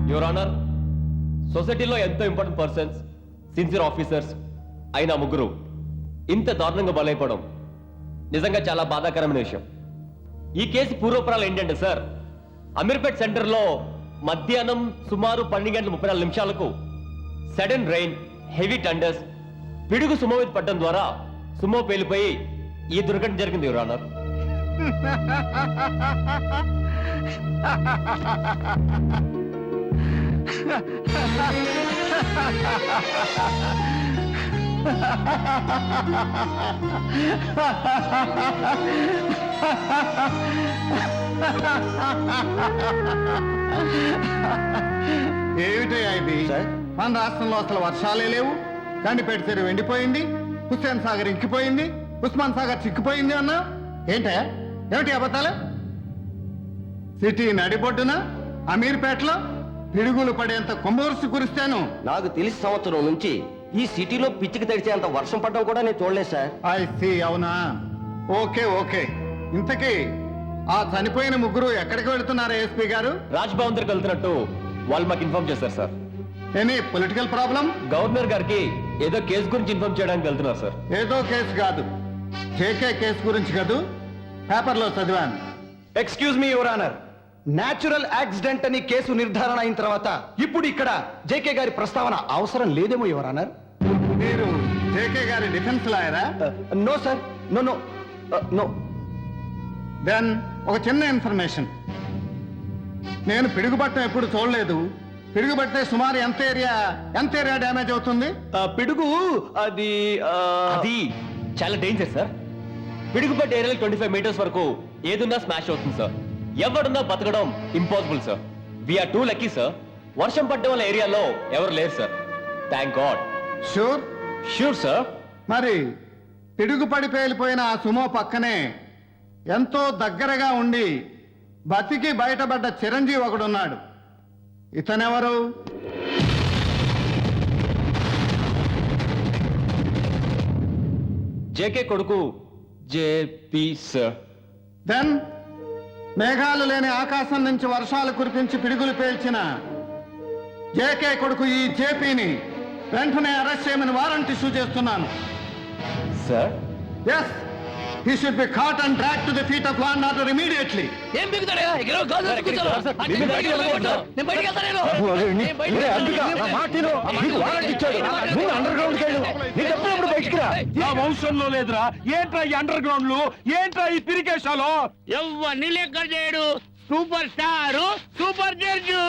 Your honour, సొసైటీలో ఎంతో important persons, sincere officers అయిన ముగ్గురు ఇంత దారుణంగా బలైపోవడం నిజంగా చాలా బాధాకరమైన విషయం. ఈ కేసు పూర్వపురాలు ఏంటంటే సార్, అమీర్పేట్ సెంటర్లో మధ్యాహ్నం సుమారు 12:34 సడన్ రైన్, హెవీ థండర్స్, పిడుగు సుమో మీద పడడం ద్వారా సుమో పేలిపోయి ఈ దుర్ఘటన జరిగింది యువర్ ఆనర్. ఏమిటయ్యా ఇది? మన రాష్ట్రంలో అసలు వర్షాలే లేవు, గండిపేట చెరువు ఎండిపోయింది, హుస్సేన్ సాగర్ ఇంకిపోయింది, ఉస్మాన్ సాగర్ చిక్కిపోయింది అన్నా. ఏంటయ్యా ఏమిటి అబద్ధాలు? సిటీ నడిబొడ్డున అమీర్పేటలో పిడుగులు పడేంత కుంభవృష్టి కురిస్తాను. నాకు తెలిసి సంవత్సరం నుంచి ఈ సిటీలో పిచ్చికి తడిచేంత వర్షం పడడం కూడా నేను చూడలేదు సార్. ఐ సీ, అవునా? Okay okay. ఇంతకీ ఆ చనిపోయిన ముగ్గురు ఎక్కడికి వెళ్తున్నారు ఎస్పీ గారు? రాజ్ భవన్ దగ్గరికి వెళ్తున్నట్టు వాళ్ళు మాకు ఇన్ఫార్మ్ చేశారు sir. Any political problem? Governor గారికి ఏదో కేసు గురించి ఇన్ఫార్మ్ చేయడానికి వెళ్తున్నారు సార్. ఏదో కేసు కాదు, జేకే కేసు గురించి కాదు, పేపర్లో చదివాను. Excuse me your honour, natural accident అని కేసు నిర్ధారణ అయిన తర్వాత ఇప్పుడు ఇక్కడ జేకే గారి ప్రస్తావన అవసరం లేదేమో యువర్ ఆనర్. మీరు జేకే గారి డిఫెన్స్ లాయరా? No sir, no no no. Then ఒక చిన్న ఇన్ఫర్మేషన్. నేను పిడుగుపట్టం ఎప్పుడు చూడలేదు. పిడుగుపడితే సుమారు ఎంత ఏరియా డ్యామేజ్ అవుతుంది? పిడుగు అది అది చాలా డేంజర్ సార్. పిడుగుపట్టి ఏరియాలో 25 మీటర్స్ వరకు ఏదున్నా స్మాష్ అవుతుంది సార్. ఎవడున్నా బతకడం impossible sir. We are too lucky sir. వర్షం పడ్డం వల్ల ఏరియాలో ఎవరు లేరు sir. Thank God. Sure? Sure sir. మరి పిడుగుపడి పేలిపోయిన ఆ సుమో పక్కనే ఎంతో దగ్గరగా ఉండి బతికి బయటపడ్డ చిరంజీవి ఒకడున్నాడు. ఇతనెవరు? జేకే కొడుకు జేపీ సార్. దెన్ మేఘాలు లేని ఆకాశం నుంచి వర్షాలు కురిపించి పిడుగులు పేల్చిన జేకే కొడుకు ఈ జేపీని వెంటనే అరెస్ట్ చేయమని వారెంట్ ఇష్యూ చేస్తున్నాను. Sir, yes, he should be caught and dragged to the feet of law and order immediately. ఏం బిగుతాడయ్యా? ఇక్కడ గాజు కూర్చో. నేను బయటికి వెళ్తాను. నా వంశంలో లేదురా. ఏంట్రా ఈ అండర్ గ్రౌండ్లు, ఏంట్రా ఈ పిరికేశాలు? ఎవ్వని లెక్క చేయడు. Super star, super judge.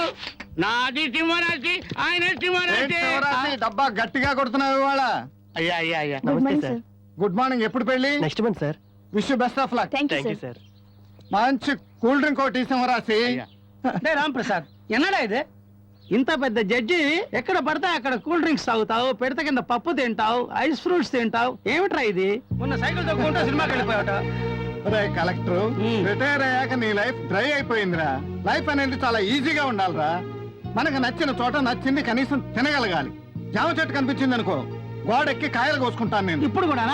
నాది సింహరాశి, ఆయన సింహరాశి. డబ్బా గట్టిగా కొడుతున్నావు ఇవాళ. అయ్యా అయ్యా అయ్యా. Good morning. ఎప్పుడు పెళ్లి? Next month sir. Wish best of luck. Thank you sir. మంచి కూల్ డ్రింక్ ఒకటి సింహరాశి. రామ్ ప్రసాద్, ఎన్నడా ఇది? ఇంత పెద్ద జడ్జి ఎక్కడ పడితే అక్కడ కూల్ డ్రింక్స్ తాగుతావు, పెడత కింద పప్పు తింటావు, ఐస్ ఫ్రూట్స్ తింటావు. ఏమిట్రా ఇది? మొన్న సైకిల్ తొక్కుంటూ సినిమాకి వెళ్ళిపోయాట. కలెక్టర్, రిటైర్ అయ్యాక నీ లైఫ్ డ్రై అయిపోయిందిరా. లైఫ్ అనేది చాలా ఈజీగా ఉండాలిరా. మనకు నచ్చిన చోట నచ్చింది కనీసం తినగలగాలి. జామ చెట్టు కనిపించింది అనుకో, గోడెక్కి కాయలు కోసుకుంటాను నేను. ఇప్పుడు కూడా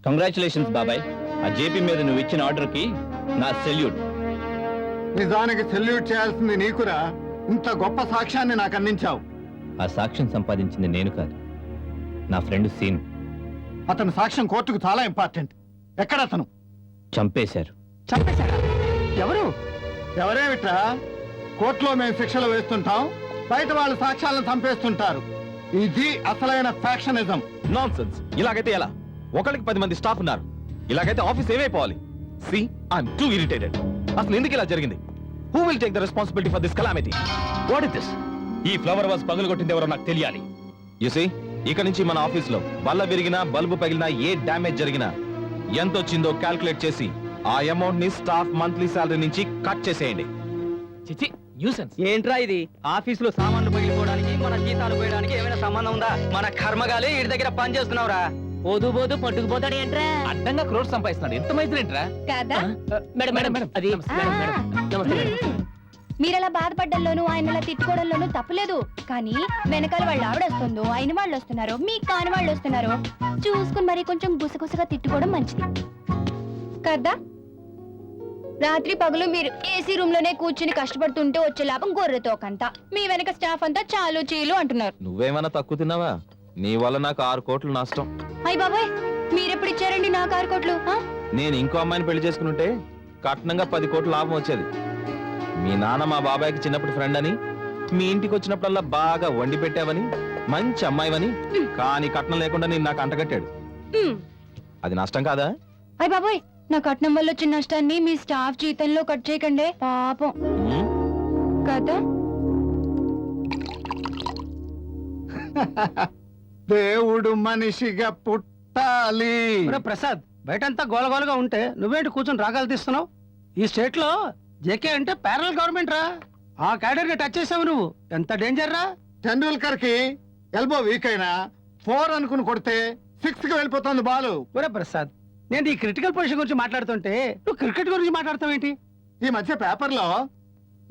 కంగ్రాచులేషన్స్ బాబాయ్. ఆ జేపీ మీద నువ్వు ఇచ్చిన ఆర్డర్ కి నా సెల్యూట్. నిజానికి సెల్యూట్ చేయాల్సింది నీకురా. ఇంత గొప్ప సాక్ష్యాన్ని నాకు అందించావు. ఆ సాక్ష్యం సంపాదించింది నేను కాదు, నా ఫ్రెండ్ సీన్. అతని సాక్ష్యం కోర్టుకు చాలా ఇంపార్టెంట్. ఎక్కడ అతను? చంపేశారు. చంపేశాడా? ఎవరు? ఎవరేమిట్రా, కోర్టులో మేము శిక్షలు వేస్తుంటాం, బయట వాళ్ళు సాక్ష్యాలను చంపేస్తుంటారు. ఇది అసలైన ఫ్యాక్షనిజం. నాన్సెన్స్. ఇలాగైతే ఎలా? ఒకరికి 10 మంది స్టాఫ్ ఉన్నారు. ఇలాగైతే ఆఫీస్ ఏమైపోవాలి? See, I'm too irritated. అసలు ఎందుకు ఇలా జరిగింది? Who will take the responsibility for this calamity? What is this? ఈ ఫ్లవర్ వాజ్ పగలగొట్టింది ఎవరో నాకు తెలియాలి. యు సీ, ఇక నుంచి మన ఆఫీస్ లో బల్ల విరిగినా, బల్బు పగిలినా, ఏ డ్యామేజ్ జరిగినా ఎంత వచ్చిందో క్యాల్కులేట్ చేసి ఆ అమౌంట్ ని స్టాఫ్ మంత్లీ సాలరీ నుంచి కట్ చేసేయండి. చిచి, న్యూసెన్స్. ఏంట్రా ఇది? ఆఫీసులో సామాన్లు పగిలిపోవడానికి మన జీతాలు పోయడానికి ఏమైనా సంబంధం ఉందా? మన కర్మగాలే వీడి దగ్గర పని చేస్తున్నావురా. పోదు పోదు పట్టుకుపోతాడు ఏంట్రా? అడ్డంగా క్రోడ్ సంపాదిస్తున్నాడు. ఎంత మైత్రి ఏంట్రా? కాదా? మేడం మేడం మేడం, అది మేడం మేడం, నమస్తే మేడం. మీరలా బాధపడ్డంలోనూ ఆయనలా తిట్టుకోవడంలోనూ తప్పులేదు. కానీ వెనకాల వాళ్ళు ఆవిడ వస్తుందో, ఆయన వాళ్ళు వస్తున్నారో, మీకు కాని వాళ్ళు వస్తున్నారో చూసుకుని మరి కొంచెం గుసగుసగా తిట్టుకోవడం మంచిది కదా? రాత్రి పగలు మీరు ఏసీ రూమ్ లోనే కూర్చుని కష్టపడుతుంటే వచ్చే లాభం గొర్రెతోకంత. మీ వెనక స్టాఫ్ అంతా చాలు చీలు అంటున్నారు. నువ్వేమైనా తక్కువ తిన్నావా? నీ వల్ల నాకు 6 కోట్లు నష్టం. అయ్య బాబాయ్, మీరెప్పుడు ఇచ్చారండి నాకు 6 కోట్లు? నేను ఇంకో అమ్మాయిని పెళ్లి చేసుకుంటే కట్నంగా 10 కోట్లు లాభం వచ్చేది. మీ నాన్న మా బాబాయ్కి చిన్నప్పుడు ఫ్రెండ్ అని, మీ ఇంటికి వచ్చినప్పుడల్లా బాగా వండి పెట్టావని, మంచి అమ్మాయివని, కానీ కట్నం లేకుండా నేను నాకు అంటగట్టాడు. అది నష్టం కాదా? అయ్య బాబాయ్, నా కట్నం వల్ల వచ్చిన నష్టాన్ని మీ స్టాఫ్ జీతంలో కట్ చేయకండి పాపం కదా. దేవుడు మనిషిగా పుట్టాలి. ఒరే ప్రసాద్, బయటంతా గోలగోలగా ఉంటే నువ్వేంటి కూర్చొని రాగాలు తీస్తున్నావు? ఈ స్టేట్ లో జేకే అంటే ప్యారల్ గవర్నమెంట్ రా. ఆ క్యాడర్ ని టచ్ చేసావు నువ్వు. ఎంత డేంజర్ రా. టెండూల్కర్ కి ఎల్బో వీక్ అయినా 4 అనుకుని కొడితే 6 కి వెళ్ళిపోతుంది బాలు. ఒరే ప్రసాద్, నేను ఈ క్రిటికల్ పొజిషన్ గురించి మాట్లాడుతుంటే నువ్వు క్రికెట్ గురించి మాట్లాడతావేంటి? ఈ మధ్య పేపర్లో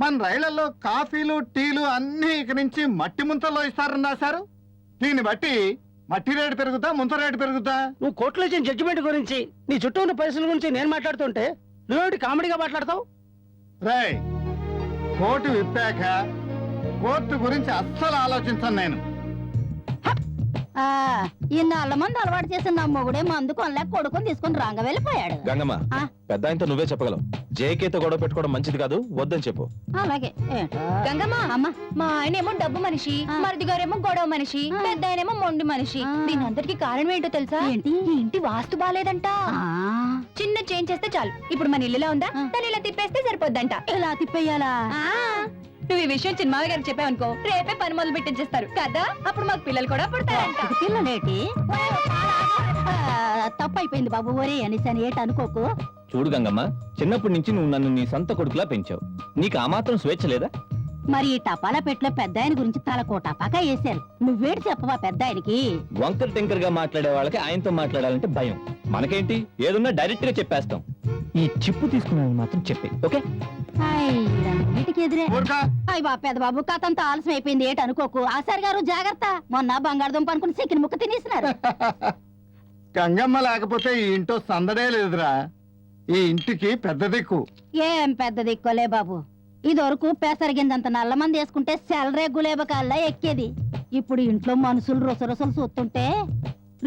మన రైళ్లలో కాఫీలు టీలు అన్ని ఇక నుంచి మట్టి ముంతల్లో ఇస్తారని రాశారు. దీన్ని బట్టి మట్టి రేటు పెరుగుతా, ముంత రేటు పెరుగుతా? నువ్వు కోర్టులో ఇచ్చిన జడ్జిమెంట్ గురించి, నీ చుట్టూ ఉన్న పరిస్థితుల గురించి నేను మాట్లాడుతుంటే నువ్వేంటి కామెడీగా మాట్లాడతావు? రేయ్, కోర్టు విప్పాక కోర్టు గురించి అస్సలు ఆలోచించను నేను. ఇన్నాళ్ళ మంది అలవాటు చేసిన నా మొగుడే మందు కొనలేక కొడుకుని తీసుకుని రంగ వెళ్ళిపోయాడు. గంగమ్మ, పెద్ద ఆయనతో నువ్వే చెప్పగలవు. జేకేతో గొడవ పెట్టుకోవడం మంచిది కాదు, వద్దని చెప్పు. అలాగే. గంగమ్మ, మా ఆయనేమో డబ్బు మనిషి, మరిది గారేమో గొడవ మనిషి, పెద్ద ఆయనేమో మొండి మనిషి. దీని అందరికి కారణం ఏంటో తెలుసా? ఏంటి? ఈ ఇంటి వాస్తు బాలేదంట. చిన్న చేంజ్ చేస్తే చాలు. ఇప్పుడు మన ఇల్లులా ఉందా, దాన్ని ఇలా తిప్పేస్తే సరిపోద్దంట. ఇలా తిప్పేయాలా? నువ్వు ఈ విషయం చిన్నమావ గారికి చెప్పావనుకో, రేపే పని మొదలు పెట్టించేస్తారు కదా. అప్పుడు మాకు పిల్లలు కూడా పుడతారంట. పిల్లలేటి తప్పైపోయింది బాబు. ఒరే అనేసి ఏటి అనుకోకు. చూడు గంగమ్మ, చిన్నప్పటి నుంచి నువ్వు నన్ను నీ సొంత కొడుకులా పెంచావు. నీకు ఆ మాత్రం స్వేచ్ఛ లేదా? మరి ఈ టపాలా పెట్లో పెద్ద ఆయన గురించి తలకో టపాకా వేశారు. నువ్వేటి చెప్పవా పెద్ద ఆయనకి? వంకర్ టెంకర్ గా మాట్లాడే వాళ్ళకి ఆయనతో మాట్లాడాలంటే భయం. మనకేంటి, ఏదున్నా డైరెక్ట్ గా చెప్పేస్తాం. ఈ చిప్పు తీసుకున్నాను మాత్రం చెప్పే, ఓకే? వీటికి ఎదురే. ఊరుకా. అయ్య బాబు, పెద్ద బాబు, కథ అంతా ఆలస్యం అయిపోయింది. ఏటి అనుకోకు. ఆసారి గారు జాగ్రత్త. మొన్న బంగాళదుంప అనుకుని చికెన్ ముక్క తినేసినారు. గంగమ్మ లేకపోతే ఈ ఇంట్లో సందడే లేదురా. ఈ ఇంటికి పెద్ద దిక్కు. ఏం పెద్ద దిక్కోలే బాబు. ఇదివరకు పెసరగిందంత నల్ల మంది వేసుకుంటే సెలరే గులేబ కాళ్ళ ఎక్కేది. ఇప్పుడు ఇంట్లో మనుషులు రుసరుసలు చూస్తుంటే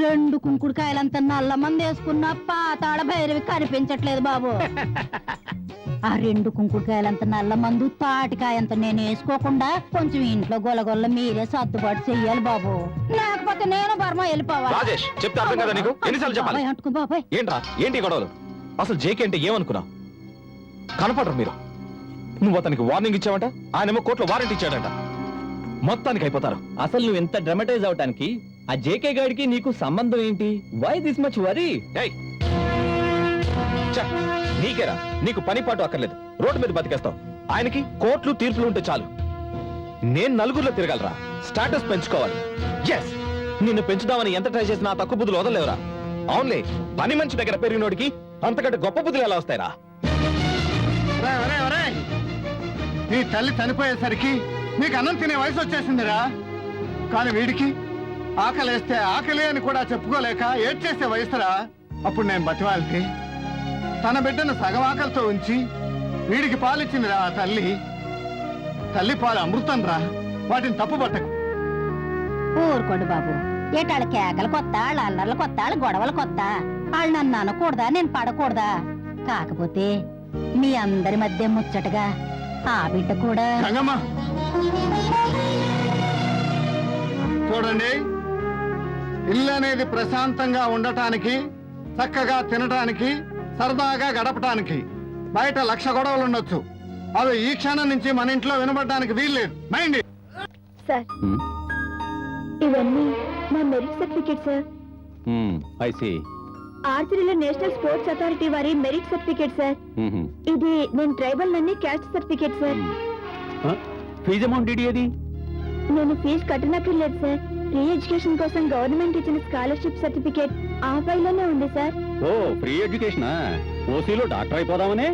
2 కుంకుడుకాయలంత నల్ల మంది వేసుకున్న పాతాళ భైరవి కనిపించట్లేదు బాబు. ఆ 2 కుంకుడుకాయలంత నల్ల మందు తాటికాయంత నేను వేసుకోకుండా కొంచెం ఇంట్లో గొలగొల్ల మీరే సర్దుబాటు చెయ్యాలి బాబు. లేకపోతే నేను బర్మా వెళ్ళిపోవాలి. రాజేష్, చెప్తే అర్థం కదా నీకు? ఎన్నిసార్లు చెప్పాలి? బాబాయ్ అంటుకో బాబాయ్. ఏంట్రా, ఏంటి గొడవలు? అసలు జేకే అంటే ఏమనుకున్నావు? కనపడరు మీరు. నువ్వు అతనికి వార్నింగ్ ఇచ్చావంట, ఆయనేమో కోర్టులో వారెంట్ ఇచ్చాడంట. మొత్తానికి అయిపోతారు. అసలు నువ్వు ఎంత డ్రమటైజ్ అవటానికి ఆ జేకే గాడికి నీకు సంబంధం ఏంటి? Why this much worry? నీకేరా, నీకు పని పాటు అక్కర్లేదు. రోడ్డు మీద బతికేస్తావు. ఆయనకి కోర్టులు తీర్పులు ఉంటే చాలు. నేను నలుగురిలో తిరగలరా, స్టేటస్ పెంచుకోవాలి. ఎస్, నిన్ను పెంచుదామని ఎంత ట్రై చేసినా ఆ తక్కువ బుద్ధులు వదలలేవురా. అవునులే, పని మంచి దగ్గర పెరిగినోడికి అంతకంటే గొప్ప బుద్ధులు ఎలా వస్తాయిరా? ఒరేయ్, ఒరేయ్, ఒరేయ్. నీ తల్లి చనిపోయేసరికి నీకు అన్నం తినే వయసు వచ్చేసిందిరా. కానీ వీడికి ఆకలేస్తే ఆకలి అని కూడా చెప్పుకోలేక ఏడ్చేసే వయసురా. అప్పుడు నేను బతివాలితే తన బిడ్డను సగం ఆకలితో ఉంచి వీడికి పాలిచ్చిందిరా ఆ తల్లి. తల్లి పాలు అమృతం రా, వాటిని తప్పు పట్టకు. ఊరుకోండి బాబు. ఏటాళ్ళ కేకలు కొత్త, వాళ్ళ అల్లర్లు కొత్త, వాళ్ళ గొడవలు కొత్త. వాళ్ళు నన్ను అనకూడదా, నేను పడకూడదా? కాకపోతే మీ అందరి మధ్య ముచ్చటగా ఆ బిడ్డ కూడా. గంగమ్మ, చూడండి, ఇల్లు అనేది ప్రశాంతంగా ఉండటానికి, చక్కగా తినటానికి, సరదాగా గడపటానికి. బయట 1,00,000 గొడవలు ఉండొచ్చు. అవి ఈ క్షణం నుంచి మన ఇంట్లో వినబడడానికి వీల్లేదు. మైండ్. సార్, ఇవన్నీ మా merit certificate sir. I see. ఆర్చరీలో నేషనల్ స్పోర్ట్స్ అథారిటీ వారి మెరిట్ సర్టిఫికేట్ సార్. ఇది నేను ట్రైబల్ అన్ని caste certificate sir. Fee amount ఏది? నేను ఫీజు కట్టనక్కర్లేదు సార్. ఫ్రీ ఎడ్యుకేషన్ కోసం గవర్నమెంట్ ఇచ్చిన స్కాలర్షిప్ సర్టిఫికేట్ ఆ ఫైల్లోనే ఉంది సార్. ఓ, ఫ్రీ ఎడ్యుకేషనా? ఓసీలో డాక్టర్ అయిపోదామనే?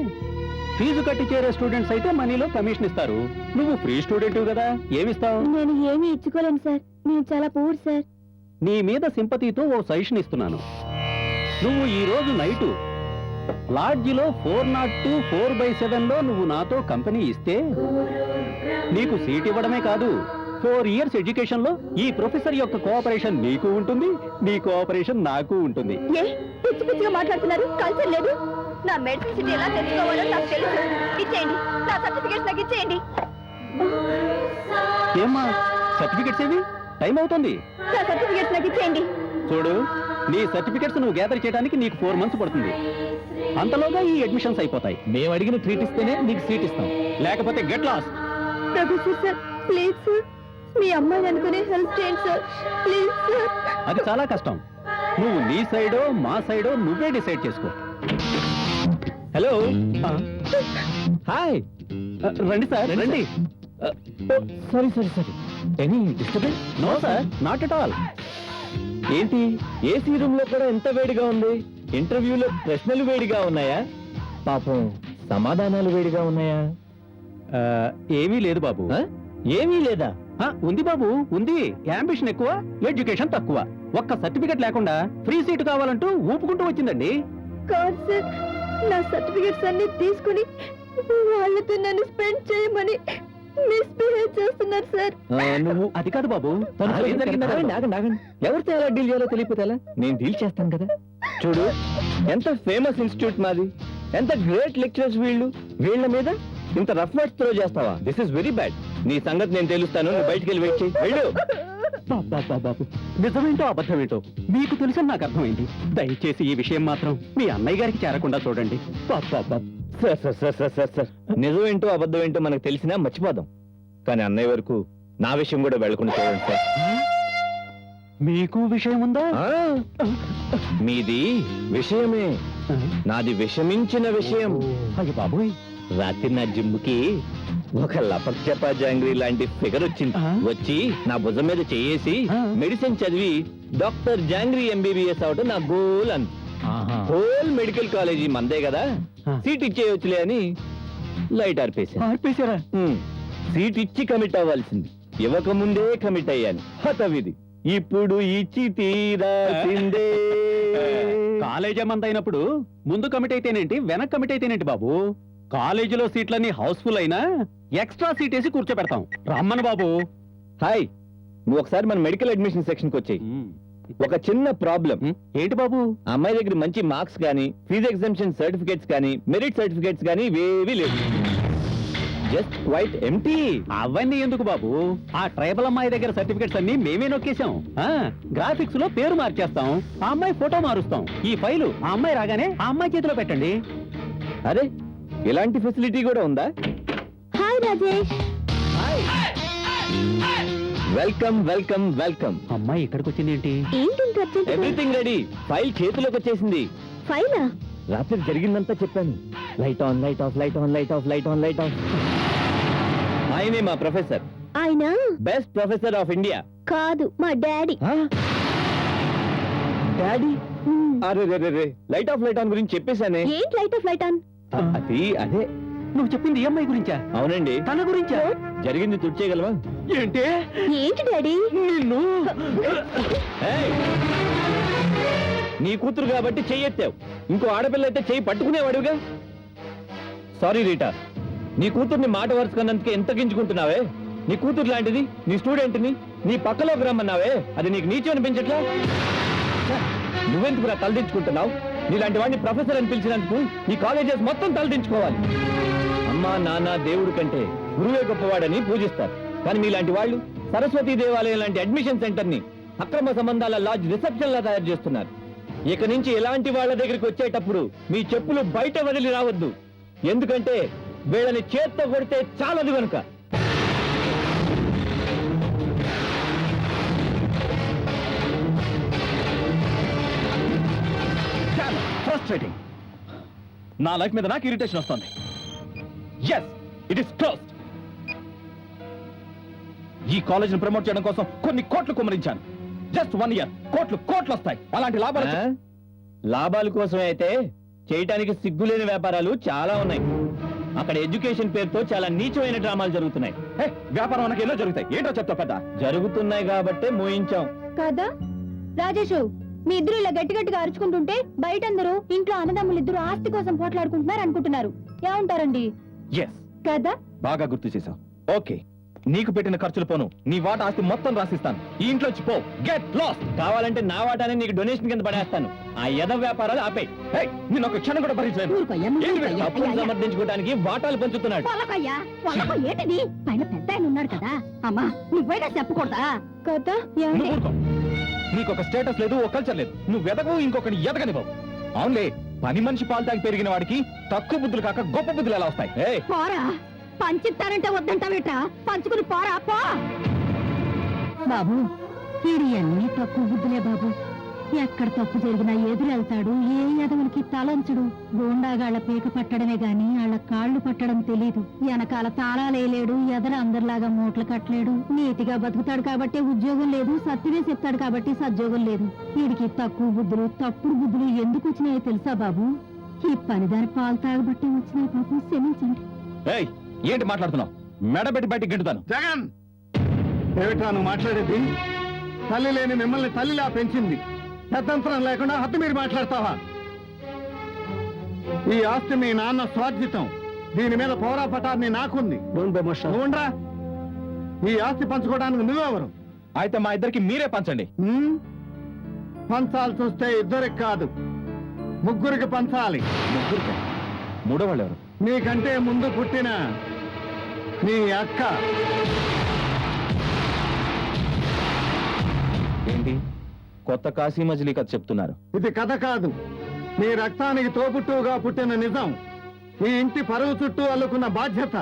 ఫీజు కట్టి చేరే స్టూడెంట్స్ అయితే మనీలో కమిషన్ ఇస్తారు. నువ్వు ఫ్రీ స్టూడెంట్ కదా, ఏమిస్తావు? నేను ఏమీ ఇచ్చుకోలేను సార్. నేను చాలా పూర్ సార్. నీ మీద సింపతితో ఓ సజెషన్ ఇస్తున్నాను. నువ్వు ఈ రోజు నైటు లాడ్జిలో 402 4/7 లో నువ్వు నాతో కంపెనీ ఇస్తే నీకు సీట్ ఇవ్వడమే కాదు 4 ఇయర్స్ ఎడ్యుకేషన్ లో ఈ ప్రొఫెసర్ యొక్క కోఆపరేషన్ నీకు ఉంటుంది, నీ కోఆపరేషన్ నాకు ఉంటుంది. ఏ పిచ్చి పిచ్చిగా మాట్లాడుతున్నారు? కల్చర్ లేదు. నా మెడిసిన్ సీట్ ఎలా తెచ్చుకోవాలో నాకు తెలుసు. ఇచ్చేయండి, నా సర్టిఫికేట్స్ నాకు ఇచ్చేయండి. ఏమ్మా సర్టిఫికెట్స్ ఏవి? టైం అవుతుంది. నా సర్టిఫికేట్స్ నాకు ఇచ్చేయండి. చూడు, నీ సర్టిఫికెట్స్ నువ్వు గ్యాదర్ చేయడానికి నీకు 4 months పడుతుంది. అంతలోగా ఈ అడ్మిషన్స్ అయిపోతాయి. మేము అడిగిన ట్రీట్ ఇస్తేనే నీకు సీట్ ఇస్తాం, లేకపోతే get lost. Professor sir, please sir, మీ అమ్మాయిని అనుకుని హెల్ప్ చేయండి సార్, ప్లీజ్ సార్. అది చాలా కష్టం. నువ్వు నీ సైడో మా సైడో నువ్వే డిసైడ్ చేసుకో. హలో, హాయ్, రండి సార్ రండి. Sorry sorry sorry any disturbance? No sir, not at all. ఏంటి ఏసీ రూమ్ లో కూడా ఎంత వేడిగా ఉంది? ఇంటర్వ్యూలో ప్రశ్నలు వేడిగా ఉన్నాయా? పాపం సమాధానాలు వేడిగా ఉన్నాయా? ఏమీ లేదు బాబు. ఏమీ లేదా? ఉంది బాబు, ఉంది. యాంబిషన్ ఎక్కువ, ఎడ్యుకేషన్ తక్కువ. ఒక్క సర్టిఫికెట్ లేకుండా ఫ్రీ సీట్ కావాలంటూ ఊపుకుంటూ వచ్చిందండి. కాదు సార్, నా సర్టిఫికేట్స్ అన్ని తీసుకుని వాళ్ళతో నన్ను స్పెండ్ చేయమని మిస్బిహేవ్ చేస్తున్నారు సార్. నువ్వు అది కాదు బాబు, తను ఆగండి, ఏం జరిగిందో ఆగండి, ఆగండి, ఆగండి. ఎవరితో ఎలా డీల్ చేయాలో తెలియకపోతే ఎలా? నేను డీల్ చేస్తాను కదా. చూడు, ఎంత ఫేమస్ ఇన్స్టిట్యూట్ మాది, ఎంత గ్రేట్ లెక్చరర్స్ వీళ్ళు. వీళ్ళ మీద ఇంత రఫ్ వర్డ్స్ త్రో చేస్తావా? This is very bad. నీ సంగతి నేను తెలుస్తాను. నువ్వు బయటికి వెళ్ళి వెయిట్ చేయి. వెళ్ళు. బాబు, నిజమేంటో అబద్ధమేంటో మీకు తెలుసని నాకు అర్థమైంది. దయచేసి ఈ విషయం మాత్రం మీ అన్నయ్య గారికి చేరకుండా చూడండి. Sir sir sir sir sir sir నిజం ఏంటో అబద్ధం ఏంటో మనకు తెలిసినా మర్చిపోదాం. కానీ అన్నయ్య వరకు నా విషయం కూడా వెళ్ళకుండా చూడండి సార్. మీకు విషయం ఉందా? మీది విషయమే, నాది విషమించిన విషయం. అయ్య బాబోయ్, రాత్రి నా జిమ్ముకి ఒక లపక్ చపా జాంగ్రీ లాంటి ఫిగర్ వచ్చింది. వచ్చి నా భుజం మీద చేసి మెడిసిన్ చదివి డాక్టర్ జాంగ్రీ ఎంబీబీఎస్ అవడం నా గోల్ అంది. హోల్ మెడికల్ కాలేజీ మందే కదా, సీట్ ఇచ్చేయొచ్చులే అని లైట్ ఆర్పేశారా? సీట్ ఇచ్చి కమిట్ అవ్వాల్సింది, ఇవ్వకముందే కమిట్ అయ్యాను. హతవిధి. ఇప్పుడు ఇచ్చి తీరాల్సిందే. కాలేజీ మంది అయినప్పుడు ముందు కమిట్ అయితేనేంటి, వెనక్ కమిట్ అయితేనేంటి బాబు? కాలేజీలో సీట్లన్నీ హౌస్ఫుల్ అయినా ఎక్స్ట్రా సీట్ వేసి కూర్చోబెడతాం. రమ్మను బాబు. హాయ్, నువ్వు ఒకసారి మన మెడికల్ అడ్మిషన్ సెక్షన్ కి వచ్చాయి. ఒక చిన్న ప్రాబ్లం. ఏంటి బాబు? అమ్మాయి దగ్గర మంచి మార్క్స్ కానీ, ఫీజు ఎగ్జామ్షన్ సర్టిఫికేట్స్ కానీ, మెరిట్ సర్టిఫికేట్స్ కానీ ఇవేవీ లేవు. Just quite empty. అవన్నీ ఎందుకు బాబు? ఆ ట్రైబల్ అమ్మాయి దగ్గర సర్టిఫికెట్స్ అన్ని మేమే నొక్కేశాం. గ్రాఫిక్స్ లో పేరు మార్చేస్తాం, ఆ అమ్మాయి ఫోటో మారుస్తాం. ఈ ఫైలు ఆ అమ్మాయి రాగానే ఆ అమ్మాయి చేతిలో పెట్టండి. అరే, ఇలాంటి ఫెసిలిటీ కూడా ఉందా? Hi Rajesh. Welcome welcome welcome. అమ్మాయి ఇక్కడికి వచ్చింది ఏంటి? ఏంటి ఎవ్రీథింగ్ రెడీ. ఫైల్ చేతిలోకి వచ్చేసింది. ఫైలా? రాత్రి జరిగిందంతా చెప్పాను. Light on, light of, light on, light of, light on, light of. ఆయనే మా ప్రొఫెసర్, ఆయన బెస్ట్ ప్రొఫెసర్ ఆఫ్ ఇండియా. కాదు, మా డాడీ. డాడీ? అరే రే రే రే, లైట్ ఆఫ్, లైట్ ఆన్ గురించి చెప్పేశానే. ఏంటి లైట్ ఆఫ్ లైట్ ఆన్? అది అదే. నువ్వు చెప్పింది ఈ అమ్మాయి గురించా? అవునండి. తన గురించా? జరిగింది తుడిచేయగలవా? ఏంటి? ఏంటి డాడీ? నిన్ను ఏయ్! నీ కూతురు కాబట్టి చెయ్యెత్తావు. ఇంకో ఆడపిల్ల అయితే చెయ్యి పట్టుకునేవాడుగా. సారీ రీటా, నీ కూతుర్ని మాట వరుసకున్నందుకే ఎంత గింజుకుంటున్నావే. నీ కూతురు లాంటిది, నీ స్టూడెంట్ని నీ పక్కలోకి రమ్మన్నావే, అది నీకు నీచం అనిపించట్లా? నువ్వెందుకు తలదించుకుంటున్నావు? నీలాంటి వాడిని ప్రొఫెసర్ అని పిలిచినందుకు ఈ కాలేజెస్ మొత్తం తలదించుకోవాలి. అమ్మా నాన్న దేవుడు కంటే గురువే గొప్పవాడని పూజిస్తారు. కానీ మీలాంటి వాళ్ళు సరస్వతీ దేవాలయం లాంటి అడ్మిషన్ సెంటర్ ని అక్రమ సంబంధాల లాడ్జ్ రిసెప్షన్ లా తయారు చేస్తున్నారు. ఇక నుంచి ఇలాంటి వాళ్ళ దగ్గరికి వచ్చేటప్పుడు మీ చెప్పులు బయట వదిలి రావద్దు. ఎందుకంటే వీళ్ళని చేత్తో కొడితే చాలదు కనుక. ఫ్రస్ట్రేటింగ్. నా లైఫ్ మీద నాకు ఇరిటేషన్ వస్తుంది. Yes, it is closed. ఈ కాలేజీని ప్రమోట్ చేయడం కోసం కొన్ని కోట్లు కుమ్మరించాను. జస్ట్ 1 year కోట్లు వస్తాయి. అలాంటి లాభాలు లాభాల కోసమే అయితే చేయటానికి సిగ్గులేని వ్యాపారాలు చాలా ఉన్నాయి. అక్కడ ఎడ్యుకేషన్ పేరుతో చాలా నీచమైన డ్రామాలు జరుగుతున్నాయి. వ్యాపారం మనకి ఎన్నో జరుగుతాయి. ఏంటో చెప్తా పెద్ద. జరుగుతున్నాయి కాబట్టే మోయించాం. కాదా రాజేషు? మీ ఇద్దరు ఇలా గట్టి గట్టిగా అరుచుకుంటుంటే బయట అందరూ ఇంట్లో అన్నదమ్ములు ఇద్దరు ఆస్తి కోసం పోట్లాడుకుంటున్నారు అనుకుంటున్నారు. ఏమంటారండి? ఎస్, కదా? బాగా గుర్తు చేశావు. ఓకే, నీకు పెట్టిన ఖర్చులు పోను, నీ వాటా ఆస్తి మొత్తం రాసిస్తాను. ఈ ఇంట్లోంచి పో, గెట్ లాస్ట్. కావాలంటే నా వాటాన్ని నీకు డొనేషన్ కింద పడేస్తాను. ఆ యద వ్యాపారాలు ఆపే. నేను ఒక క్షణం కూడా భరించలేను. ఊరుకోయ్యా, నువ్వు ఏంటి ఊరుకోయ్యా. అప్పులు అయ్యా, సమర్థించుకోవడానికి వాటాలు పంచుతున్నాడు. పొలకయ్యా, పొలక ఏంటిది? పైన పెద్ద ఆయన ఉన్నాడు కదా. అమ్మా నువ్వైనా చెప్పకూడదా? కదా? నువ్వు ఊరుకో. నీకు ఒక స్టేటస్ లేదు, ఒక కల్చర్ లేదు. నువ్వు ఎదగవు, ఇంకొకటి ఎదగనివ్వవు. అవునులే, పని మనిషి పాలు తాగి పెరిగిన వాడికి తక్కువ బుద్ధులు కాక గొప్ప బుద్ధులు ఎలా వస్తాయి? ఏయ్, పోరా, పంచిస్తానంటే వద్దంటావేట? పంచుకుని పోరా పో. బాబు వీడి అన్ని తక్కువ బుద్ధులే బాబు. ఎక్కడ తప్పు జరిగినా ఎదురెళ్తాడు, ఏ ఎదవులకి తలంచుడు. గోండాగాళ్ల పీక పట్టడమే గాని వాళ్ళ కాళ్ళు పట్టడం తెలీదు. వెనకాల తాళాలేలేడు, ఎదర అందరిలాగా మూటలు కట్టలేడు. నీతిగా బతుకుతాడు కాబట్టి ఉద్యోగం లేదు, సత్యమే చెప్తాడు కాబట్టి సద్యోగం లేదు. వీడికి తక్కువ బుద్ధులు, తప్పుడు బుద్ధులు ఎందుకు వచ్చినాయో తెలుసా బాబు? ఈ పనిదారి పాలు తాగబట్టే వచ్చినాయి బాబు, క్షమించండి. ఏయ్, ఏంటి మాట్లాడుతున్నావు? మెడబెట్టి బయటికి గెంటుతాను. జగన్, ఏమిటా నువ్వు మాట్లాడేది? తల్లి లేని మిమ్మల్ని తల్లిలా పెంచింది. పెద్దంతరం లేకుండా హద్దు మీరు మాట్లాడతావా? ఈ ఆస్తి మీ నాన్న స్వార్జితం. దీని మీద పౌరాపటాన్ని నాకుంది. నువ్వుండ్రా. ఈ ఆస్తి పంచుకోవడానికి నువ్వెవరు? అయితే మా ఇద్దరికి మీరే పంచండి. ఉమ్? పంచాల్సి వస్తే ఇద్దరికి కాదు, ముగ్గురికి పంచాలి. ముగ్గురికి? మూడో వాళ్ళు ఎవరు? నీకంటే ముందు పుట్టిన నీ అక్క. ఏంటి కొత్త కాశీ మజిలీ కథ చెప్తున్నారు? ఇది కథ కాదు, నీ రక్తానికి తోబుట్టువుగా పుట్టిన నిజం. ఈ ఇంటి పరువు చుట్టూ అల్లుకున్న బాధ్యత.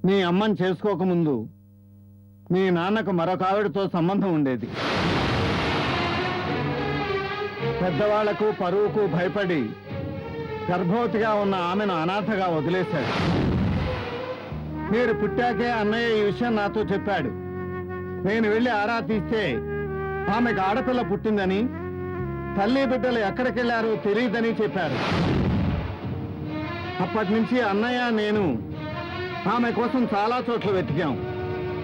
నీ అమ్మని చేసుకోకముందు మీ నాన్నకు మరొక ఆవిడతో సంబంధం ఉండేది. పెద్దవాళ్లకు పరువుకు భయపడి గర్భవతిగా ఉన్న ఆమెను అనాథగా వదిలేశాడు. మీరు పుట్టాకే అన్నయ్య ఈ విషయం నాతో చెప్పాడు. నేను వెళ్లి ఆరా తీస్తే ఆమెకు ఆడపిల్ల పుట్టిందని, తల్లి బిడ్డలు ఎక్కడికెళ్లారో తెలియదని చెప్పారు. అప్పటి నుంచి అన్నయ్య నేను ఆమె కోసం చాలా చోట్ల వెతికాం,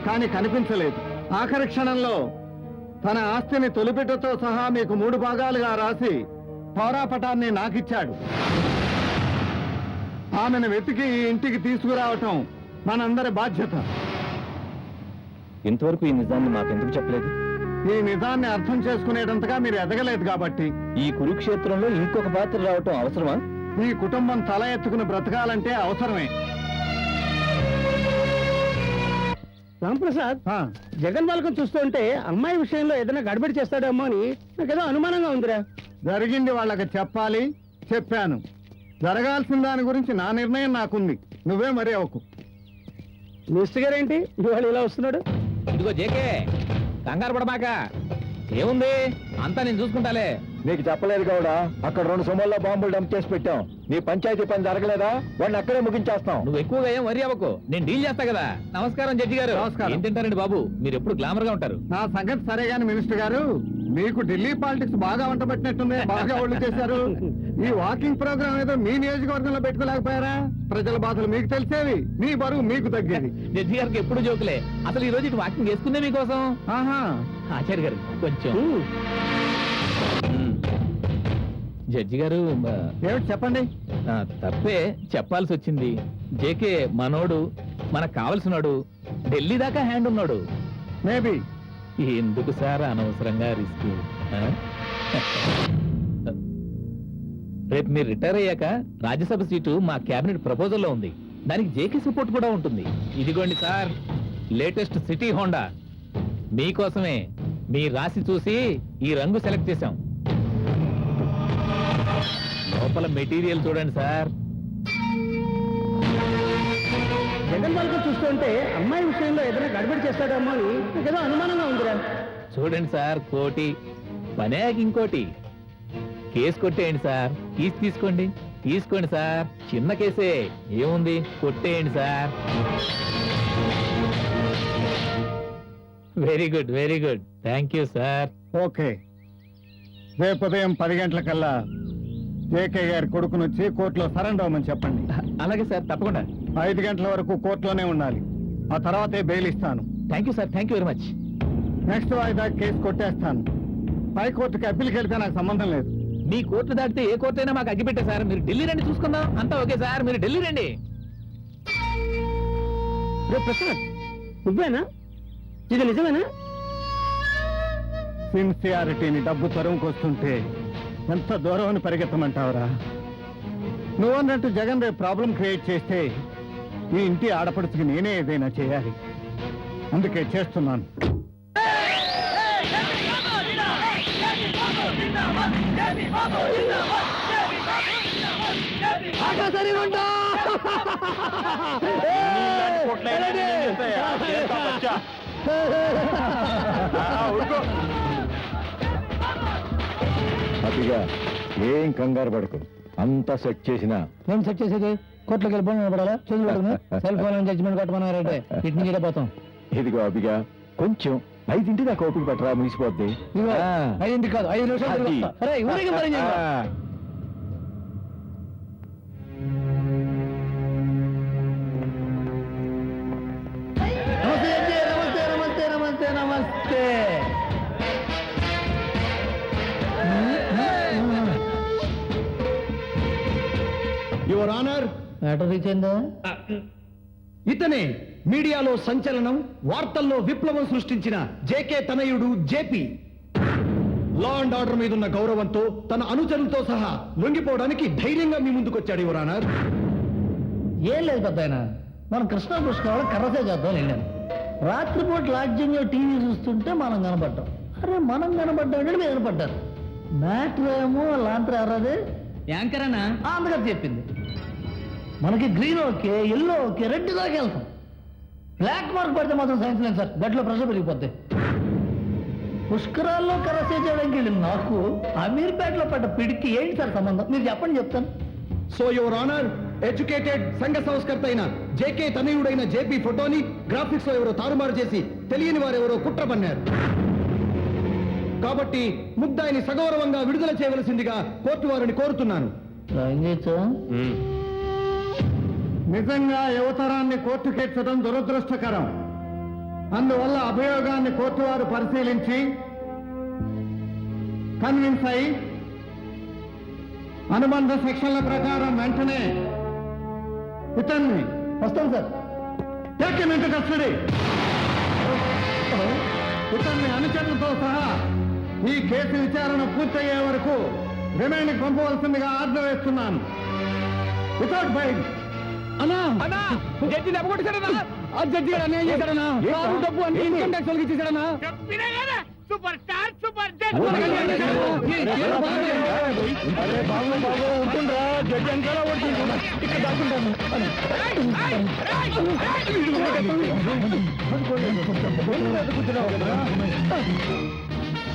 కానీ కనిపించలేదు. ఆఖరి క్షణంలో తన ఆస్తిని తొలిబిడ్డతో సహా మీకు 3 భాగాలుగా రాసి పౌరాపటాన్ని నాకిచ్చాడు. ఆమెను వెతికి ఈ ఇంటికి తీసుకురావటం మనందరి బాధ్యత. ఇంతవరకు ఈ నిజాన్ని మాకెందుకు చెప్పలేదు? ఈ నిజాన్ని అర్థం చేసుకునేటంతగా మీరు ఎదగలేదు కాబట్టి. ఈ కురుక్షేత్రంలో ఇంకొక పాత్ర రావటం అవసరమా? ఈ కుటుంబం తల ఎత్తుకుని బ్రతకాలంటే అవసరమే. రాంప్రసాద్, ఆ, జగన్ బాలకం చూస్తుంటే అమ్మాయి విషయంలో ఏదైనా గడబడి చేస్తాడేమో అని నాకేదో అనుమానంగా ఉందిరా. జరిగింది వాళ్ళకి చెప్పాలి, చెప్పాను. జరగాల్సిన దాని గురించి నా నిర్ణయం నాకుంది. నువ్వే మరీ అవకు. మినిస్టర్ గారేంటి ఇవాళ ఇలా వస్తున్నాడు? ఇదిగో జేకే, కంగారు పడమాక. ఏముంది, అంతా నేను చూసుకుంటాలే. నీకు చెప్పలేదు కూడా, అక్కడ 2 సొమ్మల్లో బాంబులు డంప్ చేసి పెట్టాం. నీ పంచాయతీ పని జరగలేదా? వాడిని అక్కడే ముగించేస్తాం. నువ్వు ఎక్కువగా ఏం వరి అవ్వకు, నేను డీల్ చేస్తా కదా. నమస్కారం జడ్జి గారు. నమస్కారం. ఏం తింటారండి బాబు, మీరు ఎప్పుడు గ్లామర్ గా ఉంటారు. నా సంగతి సరే గాని మినిస్టర్ గారు, మీకు ఢిల్లీ పాలిటిక్స్ బాగా వంట పెట్టినట్టుంది. బాగా ఒళ్ళు చేశారు. ఈ వాకింగ్ ప్రోగ్రామ్ ఏదో మీ నియోజకవర్గంలో పెట్టుకోలేకపోయారా? ప్రజల బాధలు మీకు తెలిసేవి, మీ బరువు మీకు తగ్గేది. జడ్జి గారికి ఎప్పుడు జోకులే. అసలు ఈ రోజు ఇటు వాకింగ్ చేసుకుందే మీకోసం. ఆహా, ఆచార్య గారు కొంచెం. జడ్జి గారు ఏమిటి చెప్పండి. తప్పే చెప్పాల్సి వచ్చింది. జేకే మనోడు, మనకు కావలసినోడు. ఢిల్లీ దాకా హ్యాండ్ ఉన్నాడు. మేబీ. ఎందుకు సార్ అనవసరంగా రిస్క్? రేపు మీరు రిటైర్ అయ్యాక రాజ్యసభ సీటు మా కేబినెట్ ప్రపోజల్లో ఉంది. దానికి జేకే సపోర్ట్ కూడా ఉంటుంది. ఇదిగోండి సార్, లేటెస్ట్ సిటీ హోండా మీకోసమే. మీ రాసి చూసి ఈ రంగు సెలెక్ట్ చేశాం. లోపల మెటీరియల్ చూడండి సార్. జగన్ బాలకం చూస్తుంటే అమ్మాయి విషయంలో ఏదైనా గడబడి చేస్తాడేమో అని నాకేదో అనుమానంగా ఉందిరా. చూడండి సార్, కోటి పనేకి ఇంకోటి. కేసు కొట్టేయండి సార్. తీసుకోండి, తీసుకోండి సార్. చిన్న కేసే, ఏముంది, కొట్టేయండి sir. Very good, very good. Thank you sir. Okay, రేపు ఉదయం 10 గంటలకల్లా జేకే గారి కొడుకును వచ్చి కోర్టులో సరెండర్ అవ్వమని చెప్పండి. అలాగే సార్, తప్పకుండా. 5 గంటల వరకు కోర్టులోనే ఉండాలి. ఆ తర్వాతే బెయిల్ ఇస్తాను. Thank you sir, thank you very much. Next వాయిదా కేసు కొట్టేస్తాను. హైకోర్టుకి అప్పీల్కి వెళ్తే నాకు సంబంధం లేదు. మీ కోర్టు దాటితే ఏ కోర్టు అయినా మాకు అగ్గిపెట్టే సార్. మీరు ఢిల్లీ రండి, చూసుకుందాం. అంతా ఓకే సార్, మీరు ఢిల్లీ రండి. ప్రసాద్, నువ్వేనా? ఇది నిజమేనా? సిన్సియారిటీని డబ్బు తరుముకొస్తుంటే ఎంత దూరం అని పరిగెత్తమంటావురా? నువ్వన్నట్టు జగన్ రేపు ప్రాబ్లం క్రియేట్ చేస్తే ఈ ఇంటి ఆడపడుచుకి నేనే ఏదైనా చేయాలి. అందుకే చేస్తున్నాను. అతిగా ఏం కంగారు పడకు, అంతా సెట్ చేసినా. ఏం సెట్ చేసేది? కోర్టులోకి వెళ్ళిపోయి నిలబడాలా? చేతులు సెల్ ఫోన్ జడ్జిమెంట్ కొట్టమన్నారంటే ఇటు పోతాం. ఇదిగో అభిగా, కొంచెం 5 దాకా ఓపిక పట్టరా, ముగిసిపోద్ది. 5 కాదు, 5 నిమిషాలు. అది. అరే ఊరికి పని చేయండి. నమస్తే, నమస్తే, నమస్తే, నమస్తే, నమస్తే. యువర్ ఆనర్, ఇతనే మీడియాలో సంచలనం, వార్తల్లో విప్లవం సృష్టించిన జేకే తనయుడు జేపీ. లా అండ్ ఆర్డర్ మీద ఉన్న గౌరవంతో తన అనుచరులతో సహా లొంగిపోవడానికి ధైర్యంగా మీ ముందుకొచ్చాడు యువర్ ఆనర్. ఏం లేదు పెద్ద ఆయన, మనం కృష్ణా పుష్కరాలు కర్రసే చేద్దాం వెళ్ళాను. రాత్రిపూట లాడ్జింగ్ టీవీ చూస్తుంటే మనం కనపడ్డాం. అరే మనం కనపడ్డాం మీరు కనపడ్డారు. మ్యాటర్ ఏమో లాంతర్ ఎర్రది యాంకర్ అన్నా అందుగా చెప్పింది. మనకి green okay, yellow okay, red దాకా వెళ్తాం. బ్లాక్ మార్క్ పడితే మాత్రం సైన్స్ లేదు సార్, గట్లో ప్రెషర్ పెరిగిపోద్ది. పుష్కరాల్లో కరసే చేయడానికి వెళ్ళింది నాకు అమీర్పేటలో పడ్డ పిడికి ఏంటి సార్ సంబంధం? మీరు చెప్పండి, చెప్తాను. సో యువర్ ఆనర్, ఎడ్యుకేటెడ్ సంఘ సంస్కర్త అయిన జేకే తనయుడైన జేపీ ఫోటోని గ్రాఫిక్స్ లో ఎవరో తారుమారు చేసి తెలియని వారెవరో కుట్ర పన్నారు. కాబట్టి ముద్దాయిని సగౌరవంగా విడుదల చేయవలసిందిగా కోర్టు వారిని కోరుతున్నాను. నిజంగా యువతరాన్ని కోర్టుకెచ్చడం దురదృష్టకరం. అందువల్ల అభియోగాన్ని కోర్టు వారు పరిశీలించి కన్విన్స్ అయి అనుబంధ సెక్షన్ల ప్రకారం వెంటనే ఇతన్ని వస్తాం sir take him into custody. ఇతన్ని అనుచరులతో సహా ఈ కేసు విచారణ పూర్తయ్యే వరకు రిమైండ్ పంపవలసిందిగా ఆర్డర్ వేస్తున్నాను. Without bail. అన్నా జడ్జి దెబ్బకొట్టేశాడన్నా. ఆ జడ్జి గారు అన్యాయం చేశాడన్నా. కారు డబ్బు అన్ని ఇన్కమ్ ట్యాక్స్ వాళ్ళకి ఇచ్చేశాడన్నా. Super star, super judge. అరే బాబు బాబు ఉంటుండ్రా, జడ్జి అంతా ఓడుతుంటున్నా ఇక్కడ దాక్కుంటాను.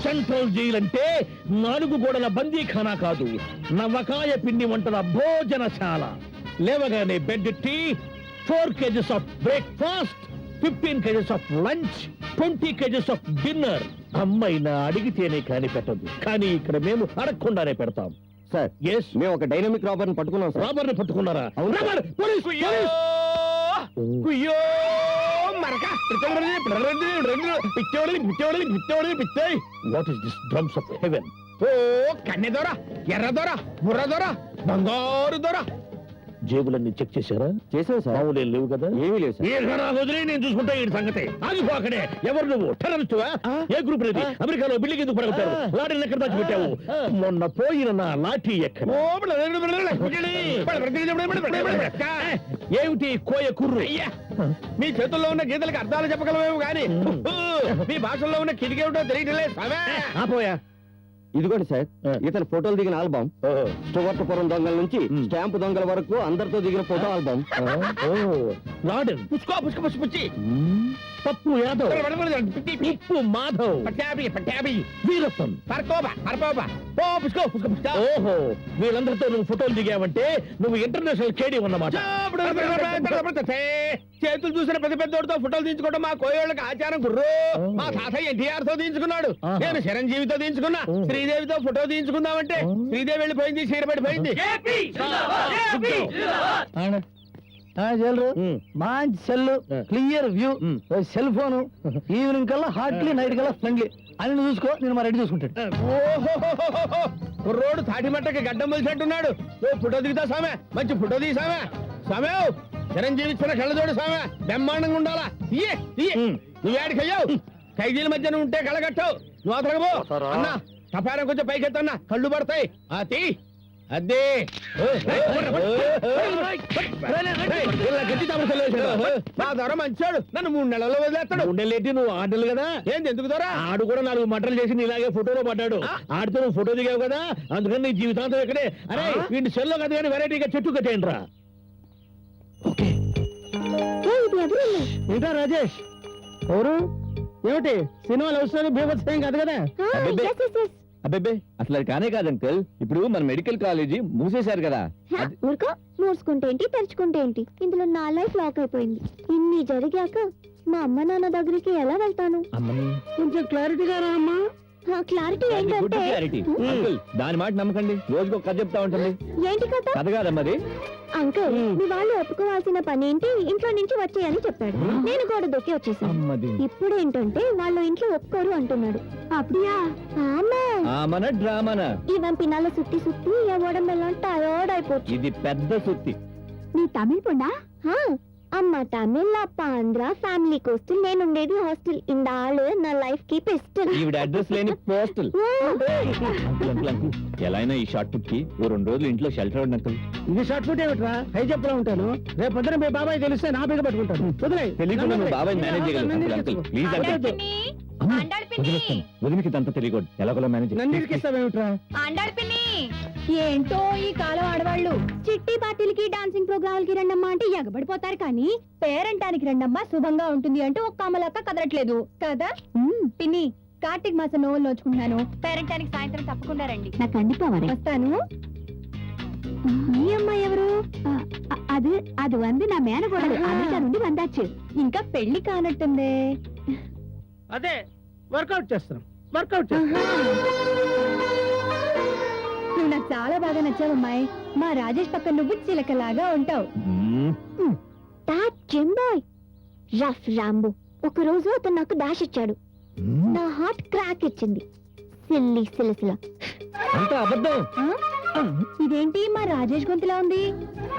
సెంట్రల్ జైలు అంటే 4 గోడల బందీఖానా కాదు, నవకాయ పిండి వంటల భోజనశాల. లేవగానే bed tea, 4 kgs of breakfast, 15 kgs of lunch, 20 kgs of dinner. అమ్మైనా అడిగితేనే కాని పెట్టదు, కానీ ఇక్కడ మేము అడగకుండానే పెడతాం. సార్ ఎస్, మేము ఒక డైనమిక్ రాబర్ ని పట్టుకున్నాం సార్. రాబర్ని పట్టుకున్నారా? అవును సార్. Robber, police, police. కుయ్యో మరక what is this drums of heaven? ఓ కన్నె దొర, ఎర్ర దొర, బుర్ర దొర, బంగారు దొర. జేబులన్నీ చెక్ చేశారా? చేసాం సార్. మామూలే లేవు కదా? ఏమీ లేవు సార్. వదిలే, నేను చూసుకుంటా ఈ సంగతి. ఆగిపో అక్కడే. ఎవరు నువ్వు? టెర్రరిస్టువా? ఏ గ్రూప్ అనేది? అమెరికాలో బిల్డింగ్ ఎందుకు పడగొట్టారు? లాఠీని ఎక్కడ దాచిపెట్టావు? మొన్న పోయిన నా లాఠీ ఎక్కడ? ఏమిటి కోయ కుర్రు? మీ చేతుల్లో ఉన్న గీతలకు అర్థాలు చెప్పగలవేమో గాని మీ భాషల్లో ఉన్న కిటికేమిటో తెలియట్లేదు. ఆపోయా. ఇదిగోండి సార్, ఇతను ఫోటోలు దిగిన ఆల్బమ్. స్టువర్టపురం దొంగల నుంచి స్టాంపు దొంగల వరకు అందరితో దిగిన ఫోటో ఆల్బమ్. లాడెన్, పుచ్చుకో, పుచ్చుకు పుచ్చి పుచ్చి. పప్పు యాదవ్, ఉప్పు మాధవ్, వీరప్పన్, ఓహో, వీళ్ళందరితో నువ్వు ఫోటోలు దిగావంటే నువ్వు ఇంటర్నేషనల్ కేడీ ఉన్నమాట. చేతులు చూసిన పెద్ద పెద్దోడితో ఫోటోలు తీయించుకోవడం మా కోయోళ్ళకి ఆచారం గుర్రు. మా తాతయ్య ఎన్టీఆర్ తో తీయించుకున్నాడు, నేను చిరంజీవితో తీయించుకున్నా. శ్రీదేవితో ఫోటో తీయించుకుందామంటే శ్రీదేవి వెళ్ళిపోయింది, చీరపడిపోయింది. జైలరు మంచి cell clear view cell phone evening కల్లా హార్ట్లీ నైట్ కల్లా ఫ్రెండ్లీ అని చూసుకో నేను మా రెడీ చూసుకుంటాడు. రోడ్డు తాటి మట్టకి గడ్డం మొలిచినట్టున్నాడు. ఫోటో దిగుతా సామె, మంచి ఫోటో దిగి సామె. సామె చిరంజీవి ఇచ్చిన కళ్ళజోడు సామె, బ్రహ్మాండంగా ఉండాలా. నువ్వేడికయ్యావు ఖైదీల మధ్యన ఉంటే కళ్ళగట్టవు. నువ్వు అతగబో అన్నా, తపారం కొంచెం పైకెత్తన్నా, కళ్ళు పడతాయి. తీ అదే నా ధర మంచాడు, నన్ను 3 నెలల్లో వదిలేస్తాడు. 3 నెలలు నువ్వు ఆటలు కదా, ఏంది ఎందుకు ధర? ఆడు కూడా 4 మంటలు చేసి ఇలాగే ఫోటోలో పడ్డాడు. ఆడితో నువ్వు ఫోటో దిగావు కదా, అందుకని నీ జీవితాంతం ఇక్కడే. అరే వీడి సెల్లో కదా కానీ వెరైటీగా చెట్టు కట్టేయండి రా. ఇంకా రాజేష్ ఎవరు? ఏమిటి సినిమాలు వస్తాను బీభత్సం కాదు కదా? అబ్బే అసలు అది కానే కాదు అంకుల్. ఇప్పుడు మన మెడికల్ కాలేజీ మూసేశారు కదా. ఊరుకో, మూసుకుంటే ఏంటి తెరుచుకుంటే ఏంటి, ఇందులో నా లైఫ్ లాక్ అయిపోయింది. ఇన్ని జరిగాక మా అమ్మ నాన్న దగ్గరికి ఎలా వెళ్తాను? కొంచెం క్లారిటీగా రా అమ్మా. క్లారిటీ ఏంటంటే అంకుల్ దాని మాట నమ్మకండి, రోజుకు ఒక కథ చెప్తా ఉంటుంది. ఏంటి కథ? కథ కాదమ్మది. అంకుల్ మీ వాళ్ళు ఒప్పుకోవాల్సిన పని ఏంటి, ఇంట్లో నుంచి వచ్చేయని చెప్పాడు. నేను గోడ దొక్కి వచ్చేసాను. అమ్మది. ఇప్పుడు ఏంటంటే వాళ్ళు ఇంట్లో ఒప్పుకోరు అంటున్నాడు. అప్పుడియా? ఆమన డ్రామాన ఇవన్ పిన్నాల సుత్తి సుత్తి ఏ ఉడమెల్లం టయర్డ్ అయిపోతుంది. ఇది పెద్ద సుత్తి. నీ తమిళ పొండా? అమ్మ తమిళ్, అప్ప ఆంధ్ర, ఫ్యామిలీ కోస్టల్, నేను ఉండేది హాస్టల్. இந்த ஆளு నా లైఫ్ కి పెస్టల్. ఈవిడ అడ్రస్ లేని పోస్టల్. ఎలా అయినా ఈ షార్ట్ పుట్ కి 2 రోజులు ఇంట్లో షెల్టర్ ఉంది అంకుల్. ఇది షార్ట్ ఫుట్ ఏమిట్రా? హై చెప్పలా ఉంటాను. రేపు పొద్దున మీ బాబాయ్ తెలిస్తే నా బిగ పట్టుకుంటాను. తెలియకుండా నువ్వు బాబాయ్ మేనేజ్ చేయగలరు అంకుల్. Please uncle. వదిలికి అంతా తెలియకూడదు, ఎలాగోలా మేనేజ్. నన్ను ఇరికిస్తావేమిట్రా? ఏంటో ఈ కాలం ఆడవాళ్ళు చిట్టి పార్టీలకి డాన్సింగ్ ప్రోగ్రాంలకి రండమ్మా అంటే ఎగబడిపోతారు, కానీ పేరంటానికి రండమ్మా శుభంగా ఉంటుంది అంటే ఒక్క అమలక్క కదలట్లేదు కదా. పిన్ని కార్తీక్ మాసం నోవులు నోచుకుంటున్నాను, పేరంటానికి సాయంత్రం తప్పకుండా రండి. నాకు కండిపోవాలి, వస్తాను. ఈ అమ్మాయి ఎవరు? అది వంది నా మేనగోడలు, అమెరికా నుండి వందాచ్చు. ఇంకా పెళ్లి కానట్టుందే. అదే వర్కౌట్ చేస్తున్నాం, వర్కౌట్ చేస్తున్నాం. నువ్వు నాకు చాలా బాగా నచ్చావమ్మాయి. మా రాజేష్ పక్కన నువ్వు చిలకలాగా ఉంటావు. రఫ్ రాంబో ఒక రోజు అతను నాకు డాష్ ఇచ్చాడు, నా హార్ట్ క్రాక్ ఇచ్చింది. సిల్లి సిలసిల. అంత అబద్ధం. ఇదేంటి మా రాజేష్ గొంతులా ఉంది?